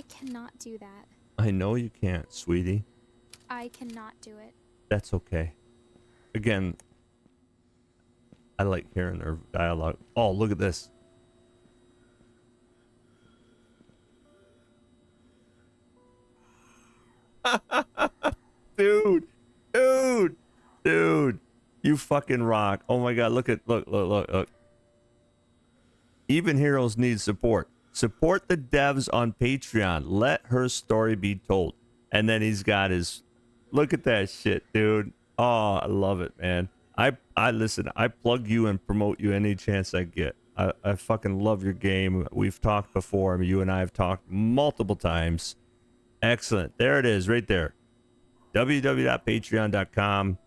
cannot do that. I know you can't, sweetie. I cannot do it. That's okay. Again, I like hearing their dialogue. Oh, look at this. Dude. You fucking rock. Oh my god, look. Even heroes need support. Support the devs on Patreon. Let her story be told. And then he's got his... Look at that shit, dude. Oh, I love it, man. I listen, I plug you and promote you any chance I get. I fucking love your game. We've talked before. I mean, you and I have talked multiple times. Excellent. There it is, right there. www.patreon.com.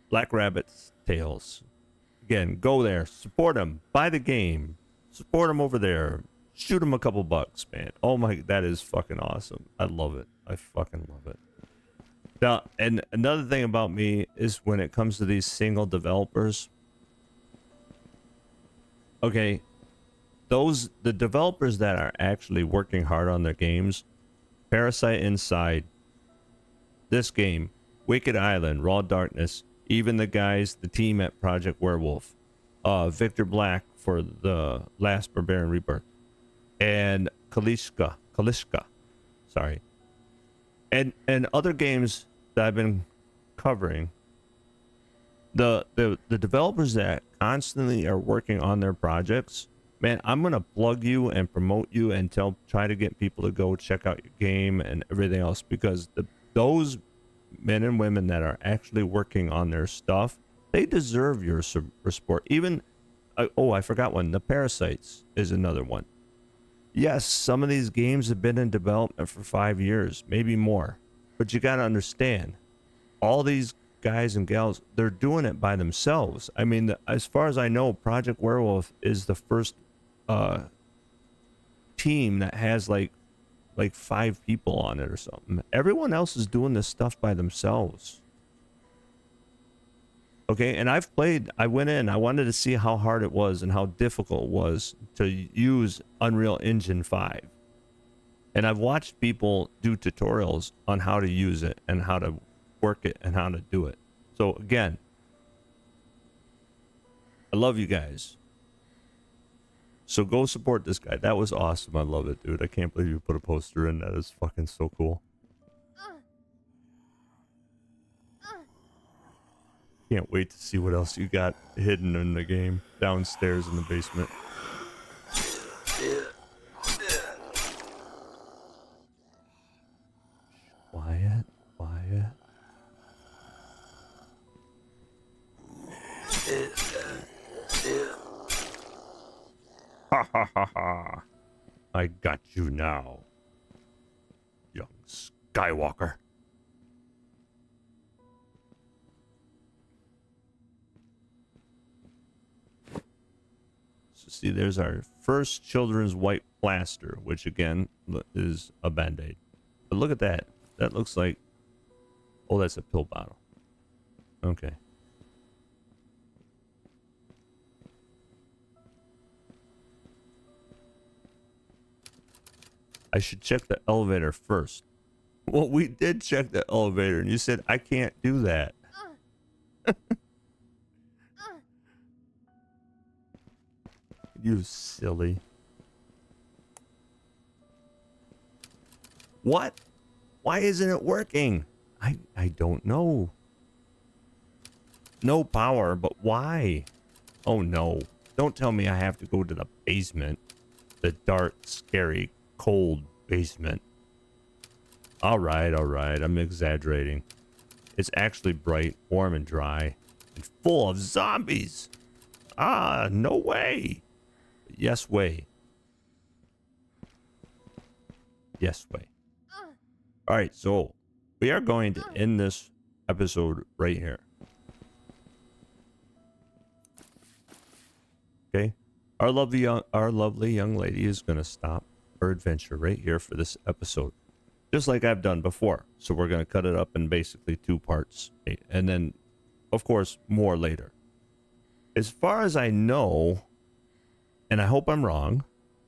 Black Rabbit's Tales. Again, go there. Support them. Buy the game. Support them over there. Shoot them a couple bucks, man. Oh my, that is fucking awesome. I love it. I fucking love it. Now, and another thing about me is when it comes to these single developers. Okay, the developers that are actually working hard on their games, Parasite Inside, this game, Wicked Island, Raw Darkness, even the team at Project Werewolf, Victor Black for the Last Barbarian Rebirth, and Kalishka, sorry, and other games that I've been covering. The developers that constantly are working on their projects, man, I'm gonna plug you and promote you and try to get people to go check out your game and everything else, because those men and women that are actually working on their stuff, they deserve your support. Even oh, I forgot one. The Parasites is another one. Yes, some of these games have been in development for 5 years, maybe more, but you got to understand, all these guys and gals, they're doing it by themselves. I mean, as far as I know, Project Werewolf is the first team that has like 5 people on it or something. Everyone else is doing this stuff by themselves. Okay, and I went in, I wanted to see how hard it was and how difficult it was to use Unreal Engine 5. And I've watched people do tutorials on how to use it and how to work it and how to do it. So again, I love you guys. So go support this guy. That was awesome. I love it, dude. I can't believe you put a poster in. That is fucking so cool. Can't wait to see what else you got hidden in the game downstairs in the basement. Quiet, quiet. Ha ha ha ha. I got you now, young Skywalker. So see, there's our first children's white plaster, which again is a band-aid. But look at that. That looks like, oh, that's a pill bottle. Okay. I should check the elevator first. Well, we did check the elevator, and you said I can't do that. You silly. What? Why isn't it working? I don't know. No power, but why? Oh no. Don't tell me I have to go to the basement. The dark, scary, cold basement. Alright, alright. I'm exaggerating. It's actually bright, warm, and dry. And full of zombies. Ah, no way. Yes way. Yes way. Alright, so we are going to end this episode right here. Okay? Our lovely young lady is going to stop her adventure right here for this episode. Just like I've done before. So we're going to cut it up in basically 2 parts. And then, of course, more later. As far as I know, and I hope I'm wrong,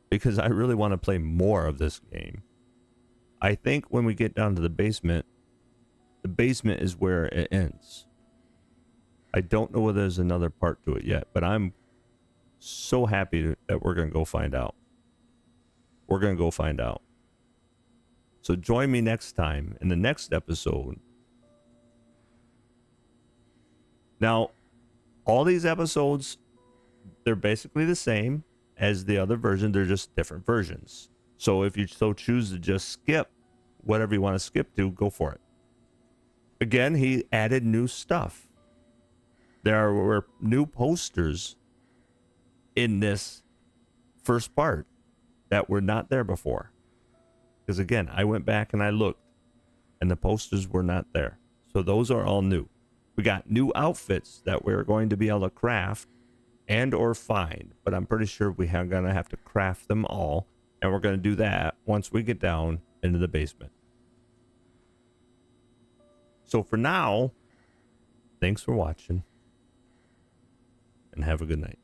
because I really want to play more of this game. I think when we get down to the basement is where it ends. I don't know whether there's another part to it yet, but I'm so happy that we're going to go find out. We're going to go find out. So join me next time in the next episode. Now, all these episodes, they're basically the same as the other version. They're just different versions. So if you so choose to just skip whatever you want to skip to, go for it. Again, he added new stuff. There were new posters in this first part that were not there before. Because again, I went back and I looked and the posters were not there. So those are all new. We got new outfits that we're going to be able to craft and or find. But I'm pretty sure we are going to have to craft them all. And we're going to do that once we get down into the basement. So for now, thanks for watching and have a good night.